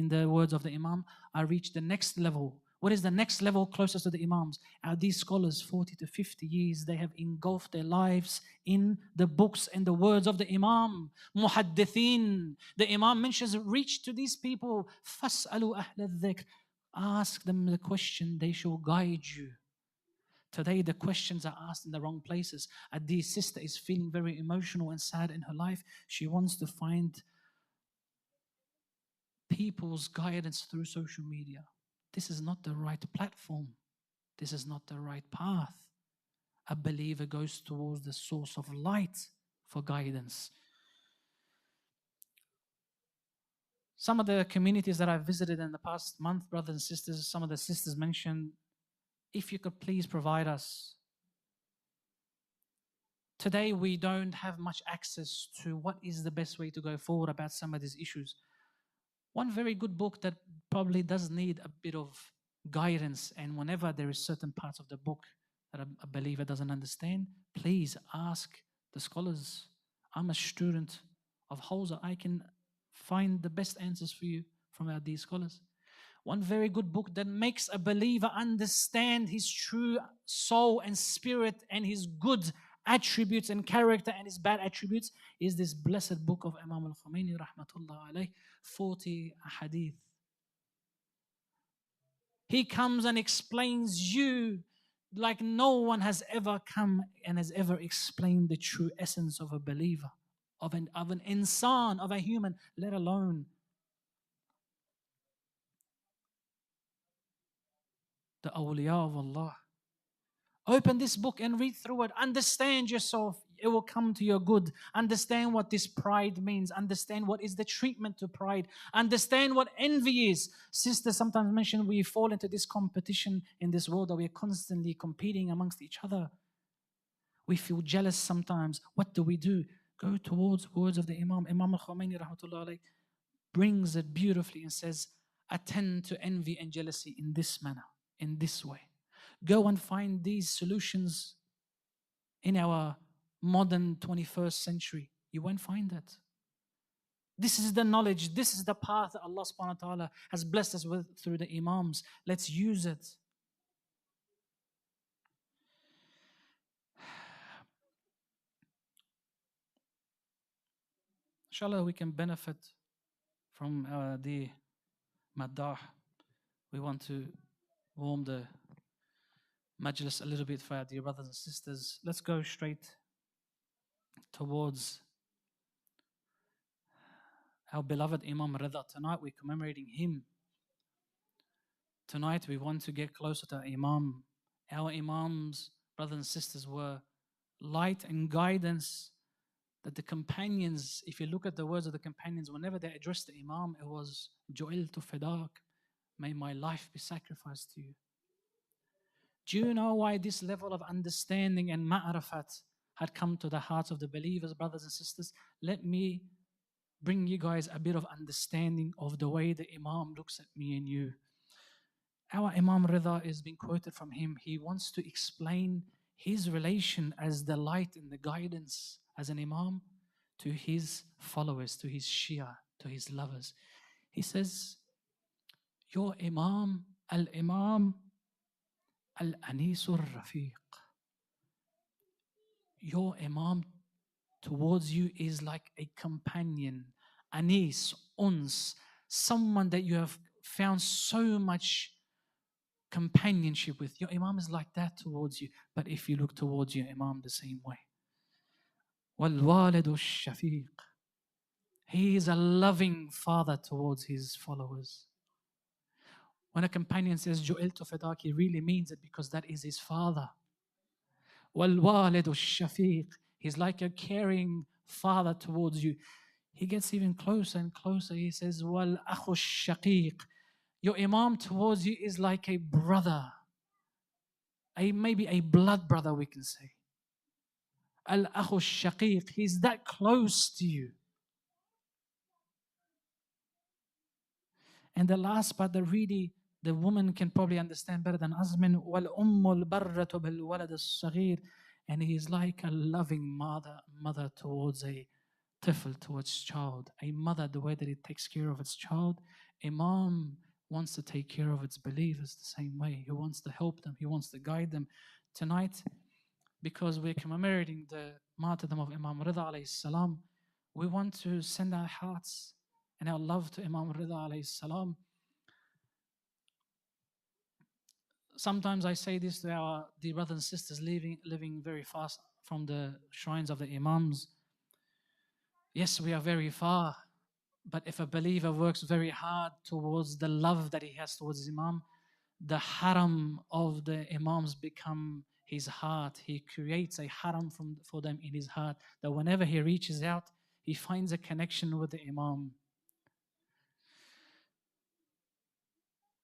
Speaker 2: the words of the Imam, I reach the next level. What is the next level closest to the Imams? These scholars, 40 to 50 years, they have engulfed their lives in the books and the words of the Imam. Muhaddithin. The Imam mentions, reach to these people. فَاسْأَلُوا أَهْلَ الذِّكْرِ. Ask them the question, they shall guide you. Today, the questions are asked in the wrong places. Adi's sister is feeling very emotional and sad in her life. She wants to find people's guidance through social media. This is not the right platform. This is not the right path. A believer goes towards the source of light for guidance. Some of the communities that I've visited in the past month, brothers and sisters, some of the sisters mentioned, if you could please provide us. Today we don't have much access to what is the best way to go forward about some of these issues. One very good book that probably does need a bit of guidance, and whenever there is certain parts of the book that a believer doesn't understand, please ask the scholars. I'm a student of Hausa. I can find the best answers for you from these scholars. One very good book that makes a believer understand his true soul and spirit and his good attributes and character and his bad attributes is this blessed book of Imam al-Khomeini rahmatullah alayh, 40 hadith. He comes and explains you like no one has ever come and has ever explained the true essence of a believer, of an insan, of a human, let alone the awliya of Allah. Open this book and read through it. Understand yourself. It will come to your good. Understand what this pride means. Understand what is the treatment to pride. Understand what envy is. Sisters sometimes mention we fall into this competition in this world that we are constantly competing amongst each other. We feel jealous sometimes. What do? Go towards words of the Imam. Imam al-Khomeini rahmatullah alayh brings it beautifully and says, attend to envy and jealousy in this manner, in this way. Go and find these solutions in our modern 21st century. You won't find that. This is the knowledge, this is the path that Allah subhanahu wa ta'ala has blessed us with through the Imams. Let's use it. Inshallah, we can benefit from the maddah. We want to warm the majlis a little bit for our dear brothers and sisters. Let's go straight towards our beloved Imam Al-Redha. Tonight we're commemorating him. Tonight we want to get closer to Imam. Our Imams, brothers and sisters, were light and guidance that the companions, if you look at the words of the companions, whenever they addressed the Imam, it was Ju'iltu fidak, may my life be sacrificed to you. Do you know why this level of understanding and ma'rifat had come to the hearts of the believers, brothers and sisters? Let me bring you guys a bit of understanding of the way the Imam looks at me and you. Our Imam Ridha is being quoted from him. He wants to explain his relation as the light and the guidance as an Imam to his followers, to his Shia, to his lovers. He says, your Imam, Al-Imam, Al-Anisul Rafiq. Your Imam towards you is like a companion, Anis, Uns, someone that you have found so much companionship with. Your Imam is like that towards you. But if you look towards your Imam the same way, وَالْوَالِدُ الشَّفِيقُ, he is a loving father towards his followers. When a companion says جُعِلْتُ فِدَاكِ, he really means it because that is his father. وَالْوَالِدُ الشَّفِيقُ, he's like a caring father towards you. He gets even closer and closer. He says, وَالْأَخُ الشَّقِيقُ, your Imam towards you is like a brother, maybe a blood brother, we can say. Al-Akhu Shaqiq, he's that close to you. And the last part that really the woman can probably understand better than Azmin, وَالْأُمُّ الْبَرَّةُ بِالْوَلَدِ الصَّغِيرِ, and he is like a loving mother towards a tifl, towards child. A mother, the way that it takes care of its child, Imam wants to take care of its believers the same way. He wants to help them, he wants to guide them. Tonight, because we're commemorating the martyrdom of Imam Ridha alayhi salam, we want to send our hearts and our love to Imam Ridha alayhi salam. Sometimes I say this to our dear brothers and sisters living very fast from the shrines of the Imams. Yes, we are very far, but if a believer works very hard towards the love that he has towards his Imam, the haram of the Imams become his heart. He creates a haram for them in his heart, that whenever he reaches out, he finds a connection with the Imam.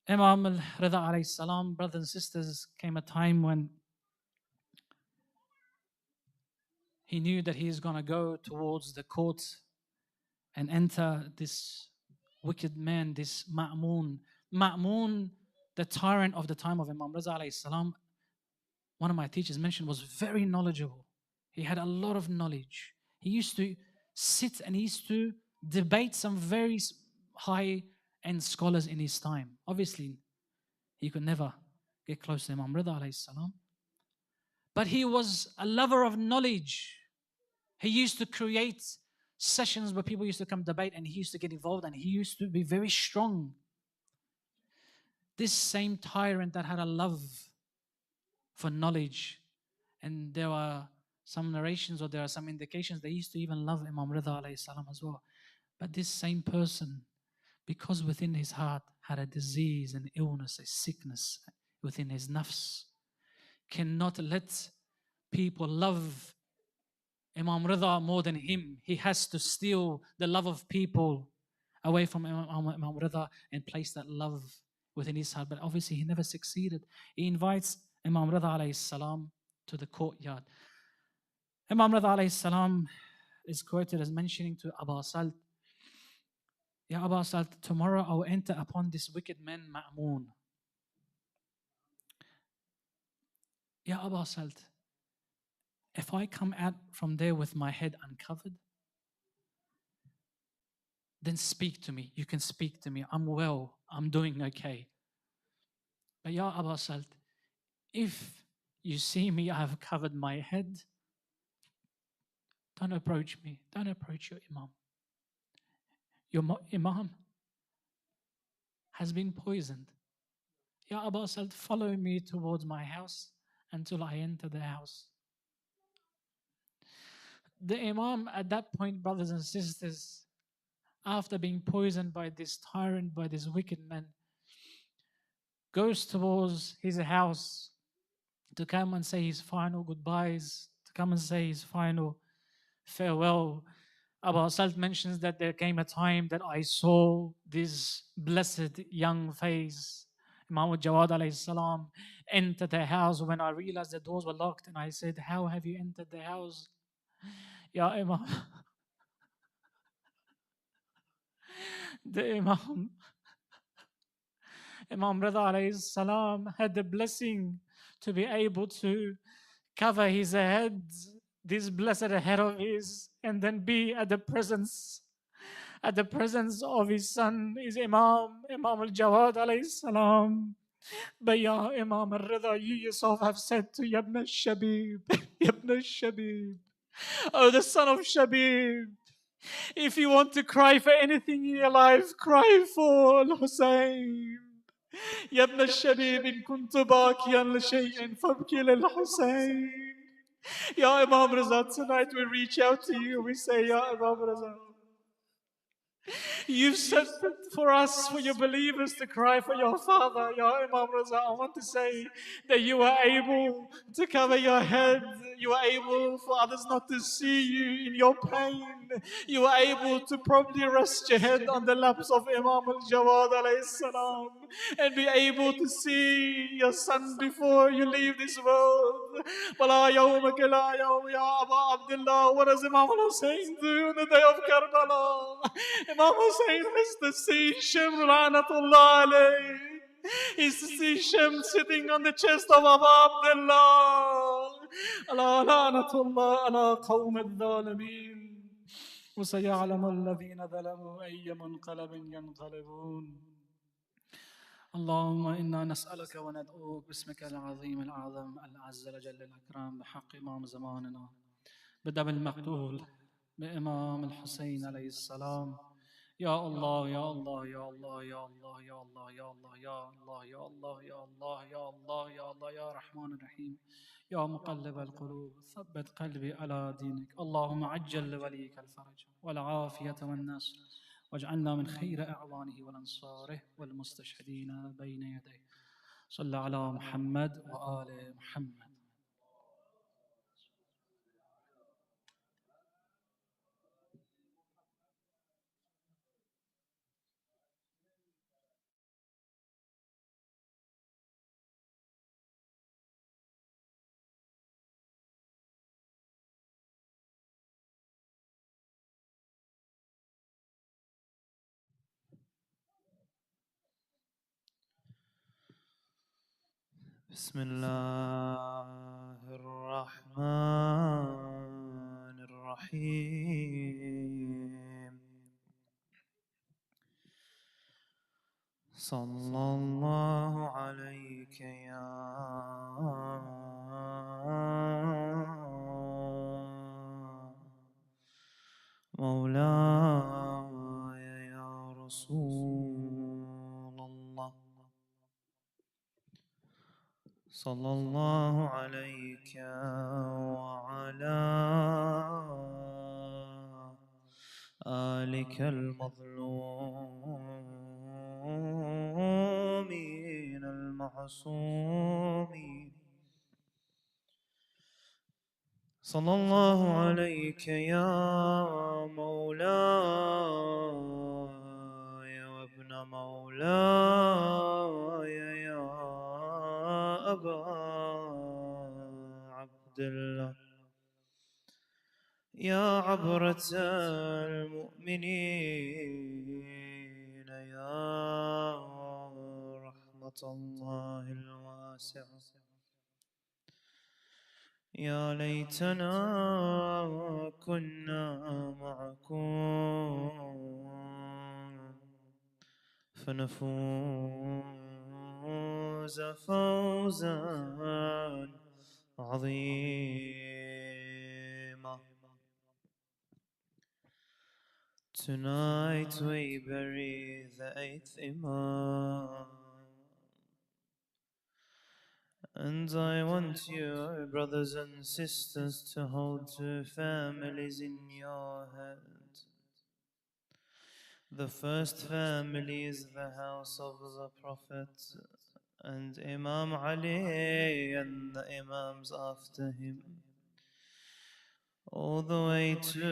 Speaker 2: Imam Al-Redha alayhi salam, brothers and sisters, came a time when he knew that he is going to go towards the court and enter this wicked man, this Ma'mun. Ma'mun, the tyrant of the time of Imam Ridha alayhi salam, one of my teachers mentioned, was very knowledgeable. He had a lot of knowledge. He used to sit and he used to debate some very high-end scholars in his time. Obviously, he could never get close to Imam Ridha alayhi salam. But he was a lover of knowledge. He used to create sessions where people used to come debate and he used to get involved and he used to be very strong. This same tyrant that had a love for knowledge, and there are some narrations or there are some indications they used to even love Imam Ridha alayhi salam as well. But this same person, because within his heart had a disease, an illness, a sickness within his nafs, cannot let people love Imam Ridha more than him. He has to steal the love of people away from Imam Ridha and place that love within his heart. But obviously he never succeeded. He invites Imam Ridha alayhi salam to the courtyard. Imam Ridha alayhi salam is quoted as mentioning to Aba Salt, Ya Aba Salt, tomorrow I will enter upon this wicked man Ma'mun. Ya Aba Salt, if I come out from there with my head uncovered, then speak to me. You can speak to me. I'm well. I'm doing okay. But Ya Aba Salt, if you see me, I have covered my head, don't approach me. Don't approach your Imam. Your Imam has been poisoned. Ya Aba Salt, follow me towards my house until I enter the house. The Imam at that point, brothers and sisters, after being poisoned by this tyrant, by this wicked man, goes towards his house to come and say his final goodbyes, to come and say his final farewell. Abu Salt mentions that there came a time that I saw this blessed young face, Imam al-Jawad alayhi salam, enter the house. When I realized the doors were locked, and I said, how have you entered the house? Ya Imam. The Imam Rida alayhi salam had the blessing to be able to cover his head, this blessed head of his, and then be at the presence of his son, his Imam al-Jawad alayhi salam. But ya Imam al-Rida, you yourself have said to Ibn al-Shabib, Ibn al-Shabib, oh the son of Shabib, if you want to cry for anything in your life, cry for Al-Hussein. يا ابن الشبيب إن كنت باكيا لشيء فابكي للحسين. Ya Imam Raza, tonight we reach out to you. We say, Ya Imam Raza, you've said for us, for your believers, to cry for your father. Ya Imam Raza, I want to say that you are able to cover your head. You are able for others not to see you in your pain. You are able to probably rest your head on the laps of Imam al-Jawad alayhi salam and be able to see your son before you leave this world. Wala yawmaka la yawm ya Aba Abdullah. What does Imam Hussein do on the day of Karbala? Imam Hussein has to see Shimr Lanatullah alayh. He's to see Shem sitting on the chest of Abu Abdullah. Allah Lanatullah ala qawm al-dhalimeen. وسيعلم الذين ظلموا أي منقلب ينقلبون. اللهم إنا نسألك وندعوك باسمك العظيم الأعظم الأعز الجل الأكرم بحق إمام زماننا بدم المقتول بإمام الحسين عليه السلام. يا الله يا الله يا الله يا الله يا الله يا الله يا الله يا الله يا الله يا الله يا الله يا رحمن الرحيم يا مقلب القلوب ثبت قلبي على دينك. اللهم عجل لوليك الفرج والعافية والنصر واجعلنا من خير أعوانه والأنصاره والمستشهدين بين يديه. صلى على محمد وآل محمد.
Speaker 1: بسم الله الرحمن الرحيم. صلى الله عليك يا مولاي يا رسول الله. صلى الله عليك وعلى آلك المظلومين المعصومين. صلى الله عليك يا مولاي وابن مولاي يا أبا عبد الله. يا عبرة المؤمنين يا رحمة الله الواسعة.
Speaker 4: يا ليتنا كنا معكم فنفوز فوزا عظيما. Tonight we bury the eighth Imam, and I want you, brothers and sisters, to hold two families in your head. The first family is the house of the Prophet and Imam Ali and the Imams after him, all the way to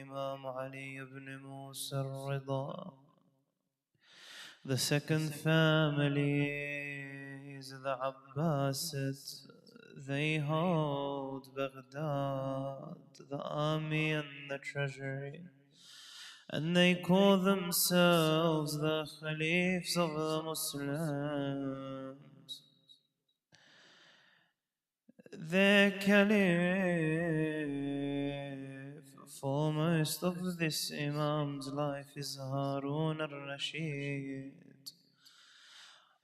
Speaker 4: Imam Ali ibn Musa Al-Redha. The second family is the Abbasids. They hold Baghdad, the army and the treasury, and they call themselves the Khalifs of the Muslims. Their Caliph for most of this Imam's life is Harun al-Rashid.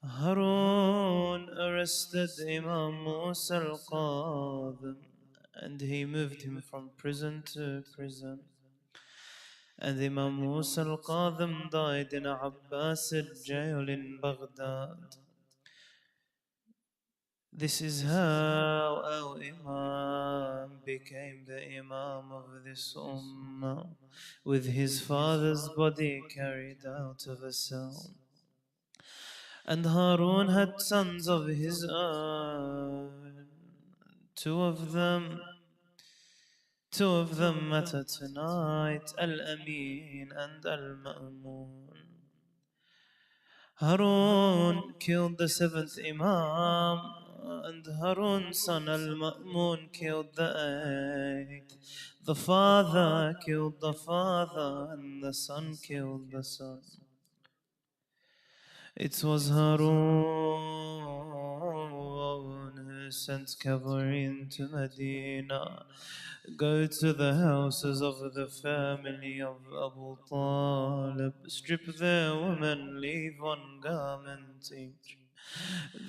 Speaker 4: Harun arrested Imam Musa al-Qadhi and he moved him from prison to prison. And Imam Musa al-Qadhi died in a Abbasid jail in Baghdad. This is how our Imam became the Imam of this Ummah, with his father's body carried out of a cell. And Harun had sons of his own. Two of them matter tonight, Al-Amin and Al-Ma'mun. Harun killed the seventh Imam, and Harun's son Al-Ma'mun killed the eighth. The father killed the father, and the son killed the son. It was Harun who sent cavalry into Medina. Go to the houses of the family of Abu Talib, strip their women, leave one garment each.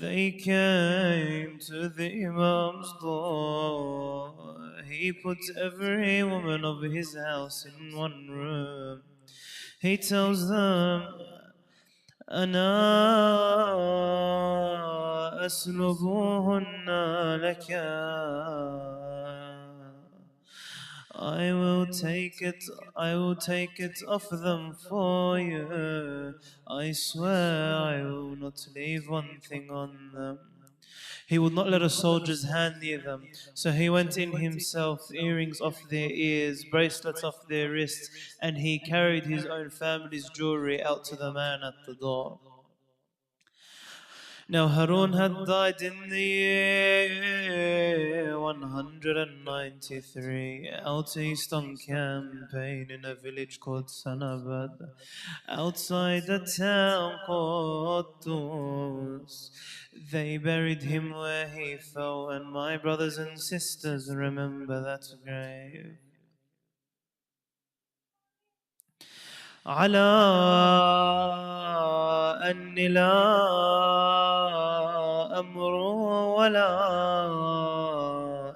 Speaker 4: They came to the Imam's door. He put every woman of his house in one room. He tells them, أنا أسلبهن لك. I will take it off them for you. I swear I will not leave one thing on them. He would not let a soldier's hand near them. So he went in himself, earrings off their ears, bracelets off their wrists, and he carried his own family's jewelry out to the man at the door. Now Harun had died in the year 193, out east on campaign in a village called Sanabad, outside a town called Tus. They buried him where he fell, and my brothers and sisters, remember that grave. على أني لا أمر ولا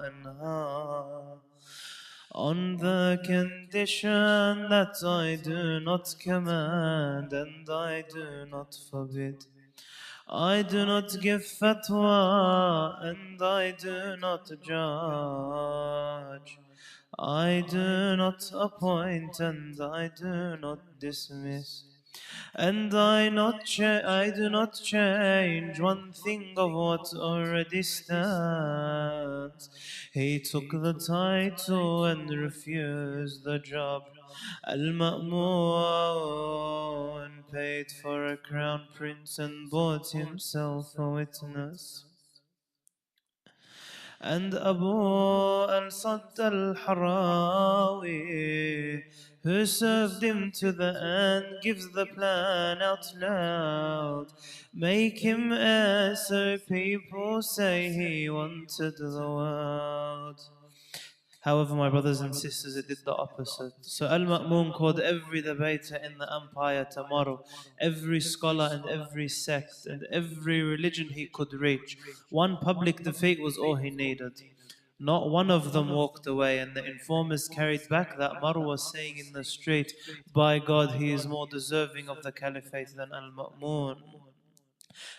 Speaker 4: أنهى, on the condition that I do not command and I do not forbid. I do not give fatwa and I do not judge. I do not appoint and I do not dismiss. And I do not change one thing of what already stands. He took the title and refused the job. Al-Ma'mun paid for a crown prince and bought himself a witness. and Abu al-Sadd al-Harawi, who served him to the end, gives the plan out loud. Make him heir so people say he wanted the world. However, my brothers and sisters, it did the opposite. So Al-Ma'mun called every debater in the empire tomorrow, every scholar and every sect and every religion he could reach. One public defeat was all he needed. Not one of them walked away, and the informers carried back that Marwa was saying in the street, by God, he is more deserving of the caliphate than Al-Ma'mun.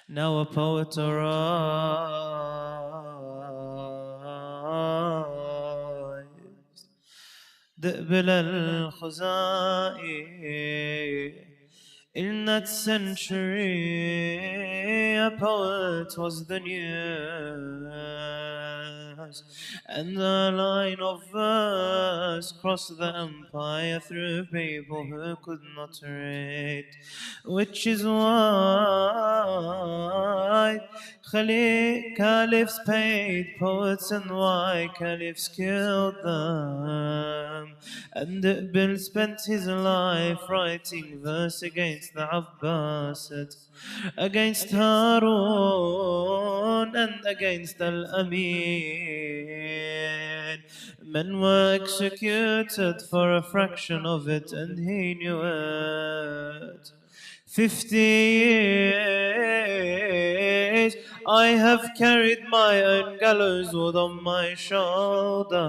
Speaker 4: Now a poet arrives, دئبل الخزائي. In that century, a poet was the news, and a line of verse crossed the empire through people who could not read, which is why caliphs paid poets and why caliphs killed them. And Bill spent his life writing verse against the Abbasids, against Harun and against Al-Amin. Men were executed for a fraction of it, and he knew it. 50 years I have carried my own gallows wood on my shoulder,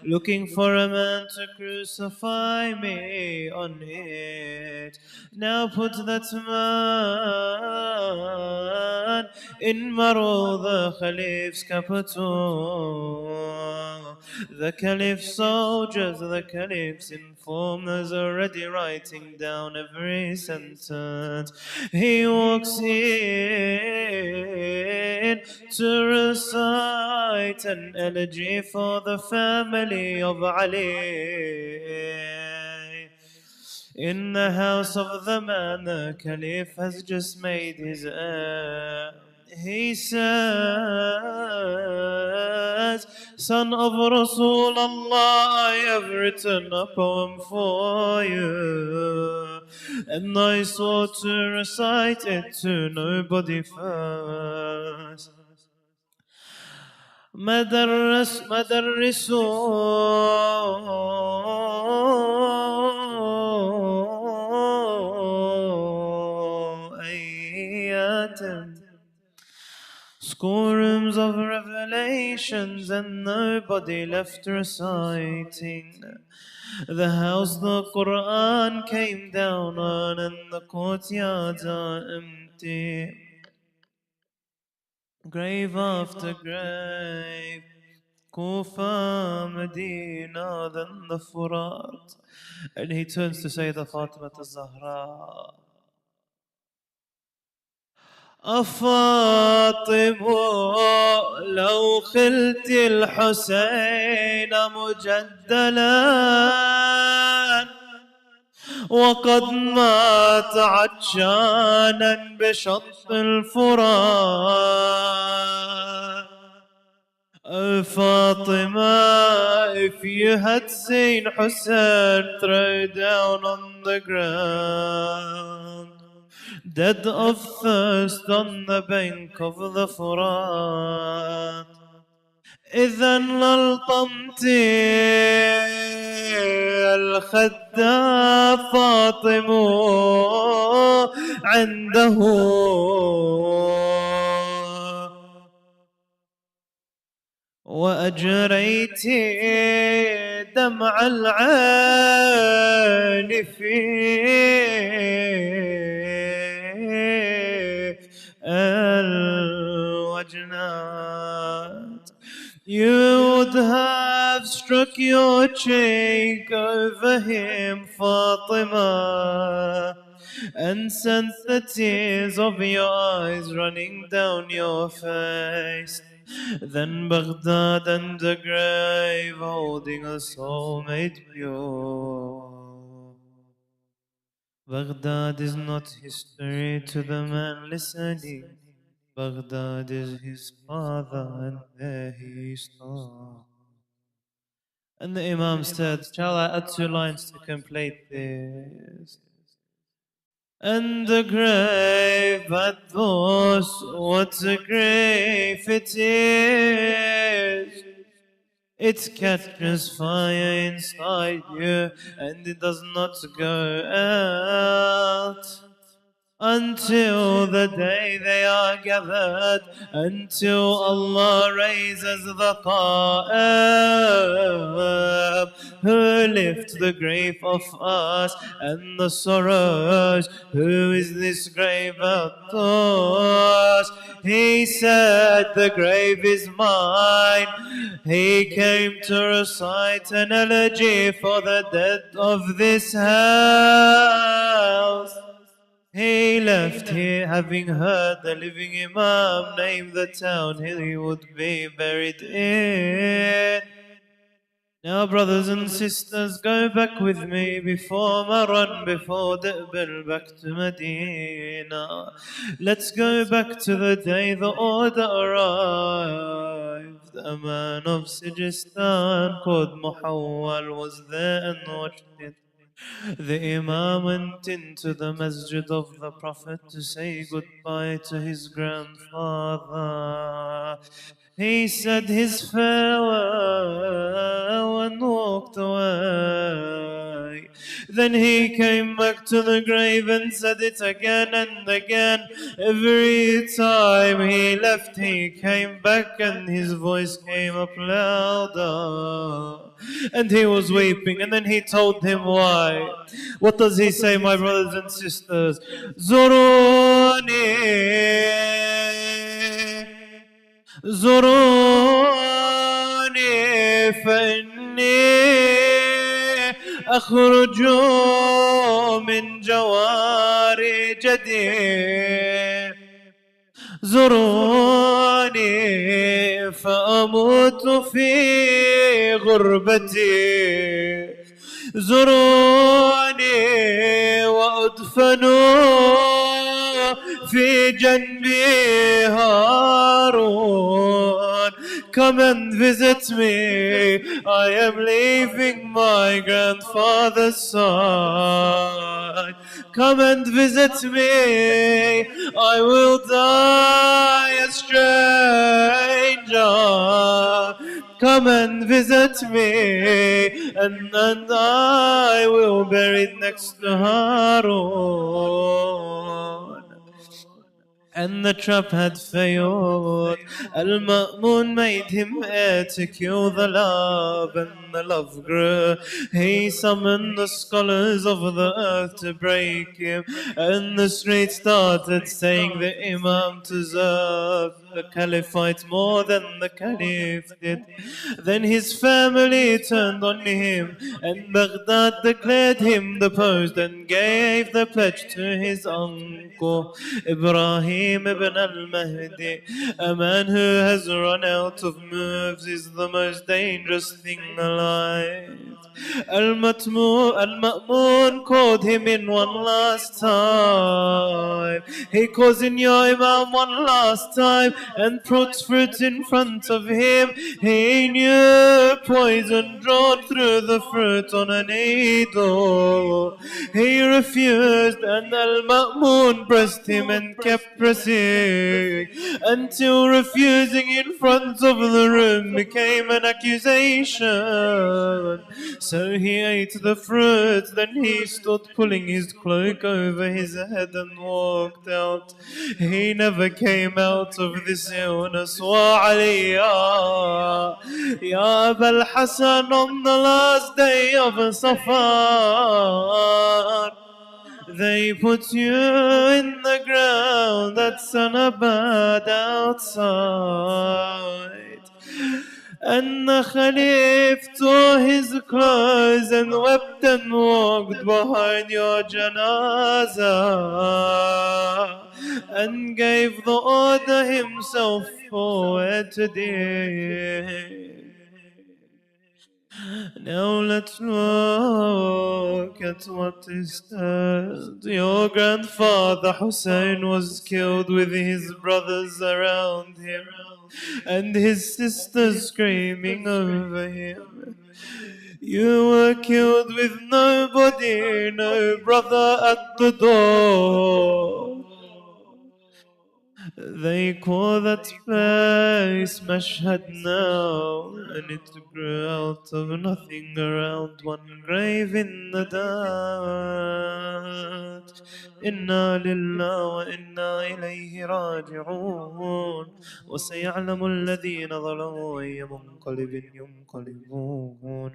Speaker 4: looking for a man to crucify me on it. Now put that man in Maro, the Caliph's capital. The Caliph's soldiers, the Caliph's informers are already writing down every sentence. He walks in to recite an elegy for the family of Ali. In the house of the man the Caliph has just made his heir. He says, son of Rasulullah, I have written a poem for you, and I swore to recite it to nobody first. Schoolrooms of revelations, and nobody left reciting. The house the Quran came down on, and the courtyards are empty. Grave after grave, Kufa, Medina, then the Furat. And he turns to Sayyidah Fatima al-Zahra. أفاطم لو خلت الحسين مجدلا وقد مات عطشانا بشط الفرات. Oh Fatima, if you had seen Hussein throw down on the ground, dead of thirst on the bank of the Furat, إذا للطمت الخدى فاطم عنده وأجريت دمع العين في الوجنات. You would have struck your cheek over him, Fatima, and sent the tears of your eyes running down your face. Then Baghdad and the grave holding a soul made pure. Baghdad is not history to the man listening, Baghdad is his father, and there he stopped. And the Imam said, shall I add 2 lines to complete this? And the grave at those, what a grave it is! It catches fire inside you, and it does not go out until the day they are gathered, until Allah raises the Qa'im, who lift the grave of us and the sorrows. Who is this grave at us? He said, the grave is mine. He came to recite an elegy for the dead of this house. He left here having heard the living Imam name the town he would be buried in. Now, brothers and sisters, go back with me before Maran, before Da'bil, back to Medina. Let's go back to the day the order arrived. A man of Sijistan called Muhawwal was there and watched it. The Imam went into the masjid of the Prophet to say goodbye to his grandfather. He said his farewell and walked away. Then he came back to the grave and said it again and again. Every time he left, he came back and his voice came up louder. And he was weeping, and then he told him why. What does he say, my brothers and sisters? زوروني فإني أخرج من جوار جدي زوروني فأموت في غربتي زوروني وأدفن في جنبي هارون. Come and visit me. I am leaving my grandfather's side. Come and visit me. I will die a stranger. Come and visit me, and I will bury it next to Harun. And the trap had failed. Al-Ma'mun made him heir to kill the love, and the love grew. He summoned the scholars of the earth to break him, and the street started saying the Imam deserved the caliphate more than the caliph did. Then his family turned on him, and Baghdad declared him deposed and gave the pledge to his uncle Ibrahim ibn al-Mahdi. A man who has run out of moves is the most dangerous thing alive. Al-Ma'mun called him in one last time. He calls in your Imam one last time and puts fruit in front of him. He knew poison drawn through the fruit on a needle. He refused, and Al-Ma'mun pressed him and kept pressing until refusing in front of the room became an accusation. So he ate the fruit, then he stood pulling his cloak over his head and walked out. He never came out of this illness. Wa aliyah, Ya Abul Hasan, on the last day of Safar, they put you in the ground at Sanabad outside. And the Khalif tore his clothes and wept and walked behind your janazah and gave the order himself for where to dig. Now let's look at what is said. Your grandfather Hussein was killed with his brothers around him and his sisters screaming over him. You were killed with nobody, no brother at the door. They call that place Mashhad now, and it grew out of nothing around one grave in the dirt. Inna lillah wa inna ilayhi raji'un. وسيعلم الذين ظلموا أي منقلب ينقلبون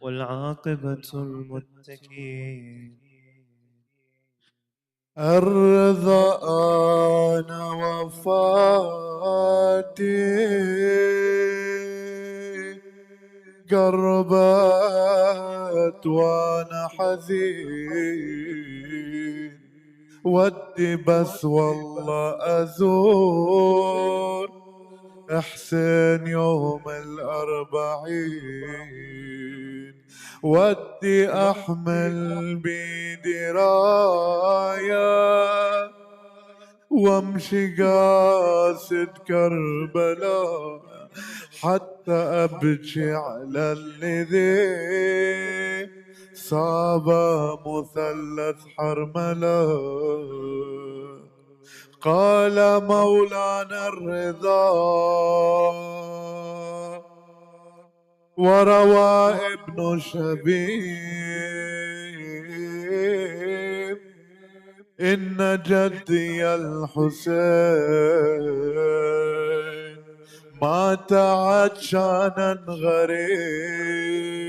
Speaker 4: والعاقبة المتقين.
Speaker 5: الرضا أنا وفاتي قربت وأنا حزين ودي بس والله أزور حسين يوم الأربعين ودي أحمل بيدي راية وامشي قاصد كربلاء حتى أبكي على الذي صاب مثلث حرملة. قال مولانا الرضا وروى ابن شبيب إن جدي الحسين مات عطشانا غريب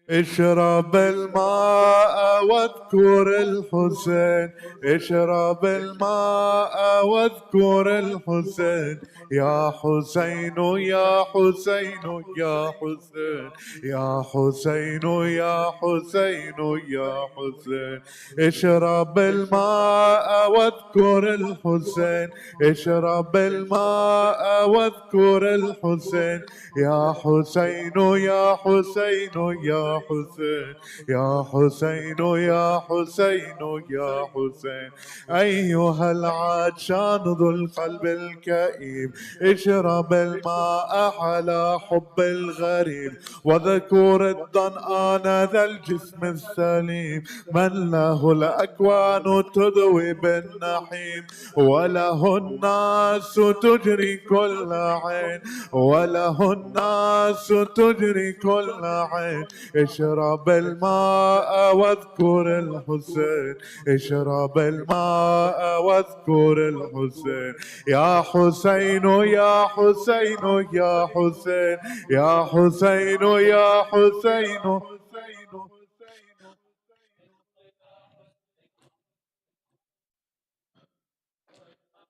Speaker 5: اشرب الماء واذكر الحسين اشرب الماء واذكر الحسين يا حسين يا حسين يا حسين يا حسين يا حسين يا حسين اشرب الماء واذكر الحسين اشرب الماء واذكر الحسين يا حسين يا حسين يا حسين يا حسين يا حسين يا حسين أيها العطشان ذو القلب الكئيب اشرب الماء على حب الغريب وذكر الظنآن ذا الجسم السليم من له الأكوان تضوي بالنحيم وله الناس تجري كل عين وله الناس تجري كل عين اشرب الماء واذكر الحسين اشرب الماء واذكر الحسين يا حسين يا حسين يا حسين يا حسين يا حسين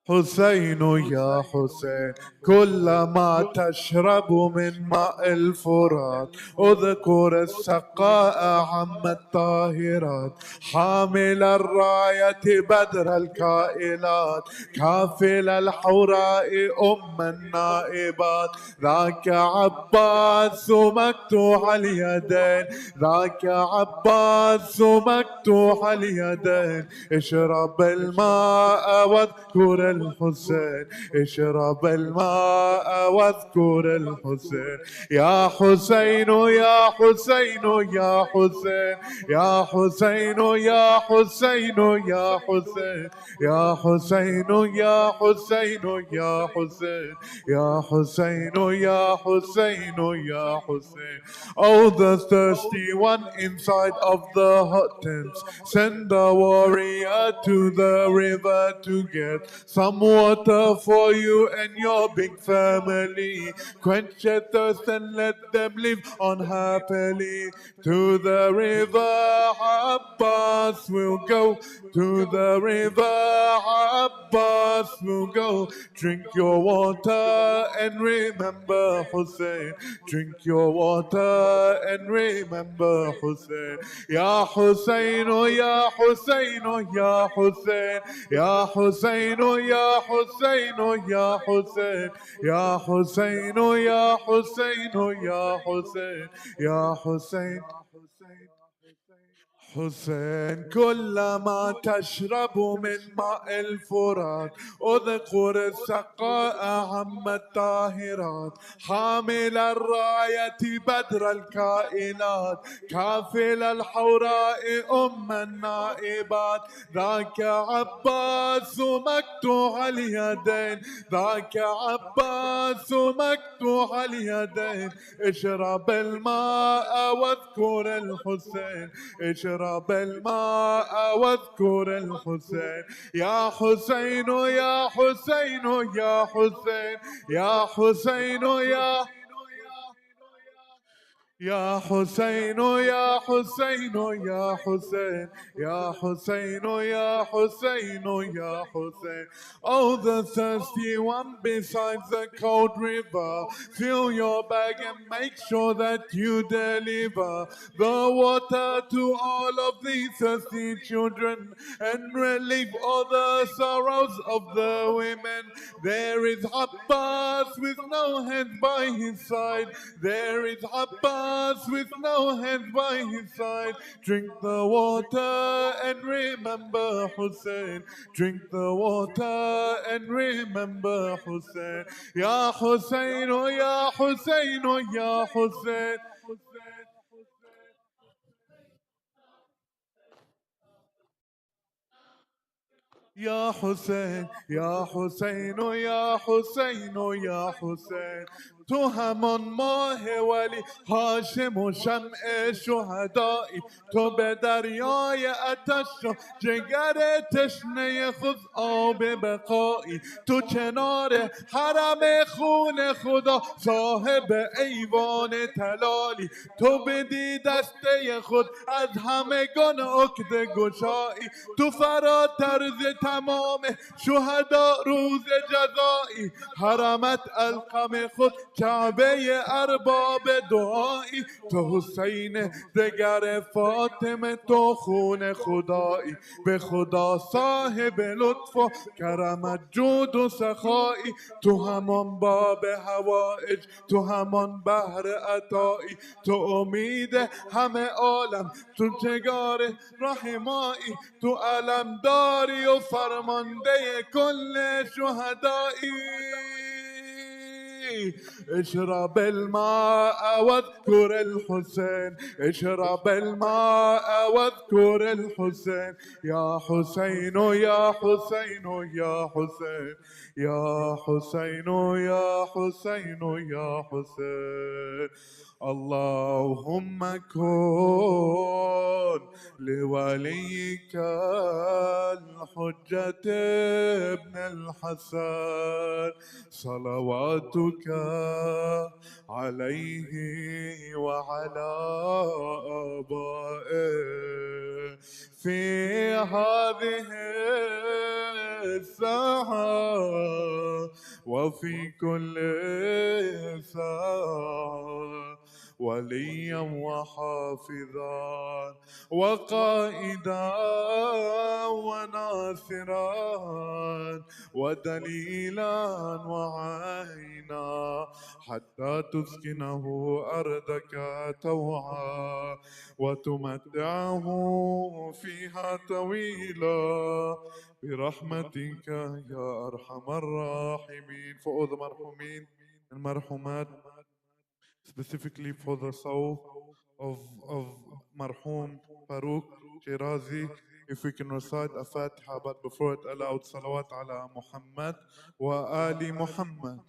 Speaker 5: حسين يا حسين كلما تشرب من ماء الفرات اذكر السقاء عم الطاهرات حامل الراية بدر الكائنات كافل الحوراء أم النائبات ذاك عباس مكتوح اليدين ذاك عباس مكتوح اليدين اشرب الماء واذكر الحسين اشرب الماء واذكر الحسين يا حسين يا حسين يا حسين يا حسين يا حسين يا حسين يا حسين يا حسين يا حسين يا حسين يا حسين يا حسين Oh, the thirsty one inside of the hot tents, send a warrior to the river to get some water for you and your big family. Quench your thirst and let them live on happily. To the river Abbas will go. To the river Abbas will go. Drink your water and remember Hussein. Drink your water and remember Hussein. Ya Hussein, oh Ya Hussein, oh Ya Hussein. Ya Hussein, oh Ya Hussein, oh Ya Hussein. يا حسين يا حسين يا حسين يا حسين حسين. كلما تشرب من ماء الفرات اذكر السقاء عم الطاهرات، حامل الراية بدر الكائنات، كافل الحوراء أم النائبات، ذاك عباس مقطوع اليدين، ذاك عباس مقطوع اليدين. اشرب الماء واذكر الحسين، اشرب الماء واذكر الحسين. يا حسين يا حسين يا حسين يا حسين يا حسين يا حسين يا حسين يا حسين يا حسين يا حسين. Oh, the thirsty one beside the cold river, fill your bag and make sure that you deliver the water to all of these thirsty children and relieve all the sorrows of the women. There is Abbas with no hands by his side, there is Abbas with no hands by his side. Drink the water and remember Hussein, drink the water and remember Hussein. Ya Hussein, oh Ya Hussein, oh Ya Hussein. يا حسين يا حسين يا حسين يا حسين. تهم ماه ولی هاشم و شمع شهدایی، تو به دریای آتش و جگر تشنه خود آب بقایی، تو کنار حرم خون خدا صاحب ایوان تلالی، تو بدی دسته خود از همگان عقد گشایی، تو فراتر ز تمام شهدا روز جزایی، حرمت القم خود کعبه ارباب دعایی، تو حسین دگر فاطمه تو خون خدایی، به خدا صاحب لطف و کرمت جود و سخایی، تو همان باب حوائج تو همان بحر عطایی، تو امید همه عالم تو جگار رحمایی، تو علمداری و فرمانده کل شهدایی. اشرب الماء واذكر الحسين، اشرب الماء واذكر الحسين. يا حسين يا حسين يا حسين يا حسين يا حسين يا حسين. اللهم كن لوليك الحجة ابن الحسن صلواتك عليه وعلى آبائه في هذه الساعة وفي كل ساعة، وليا وحافظا وقائدا وناصرا ودليلا وعينا، حتى تسكنه أرضك طوعا وتمتعه فيها طويلا برحمتك يا أرحم الراحمين. For all the مرحومين and مرحومات, specifically for the soul of Marhum Farouk Shirazi, if we can recite a Fatiha, but before it aloud, salawat ala Muhammad wa ali Muhammad.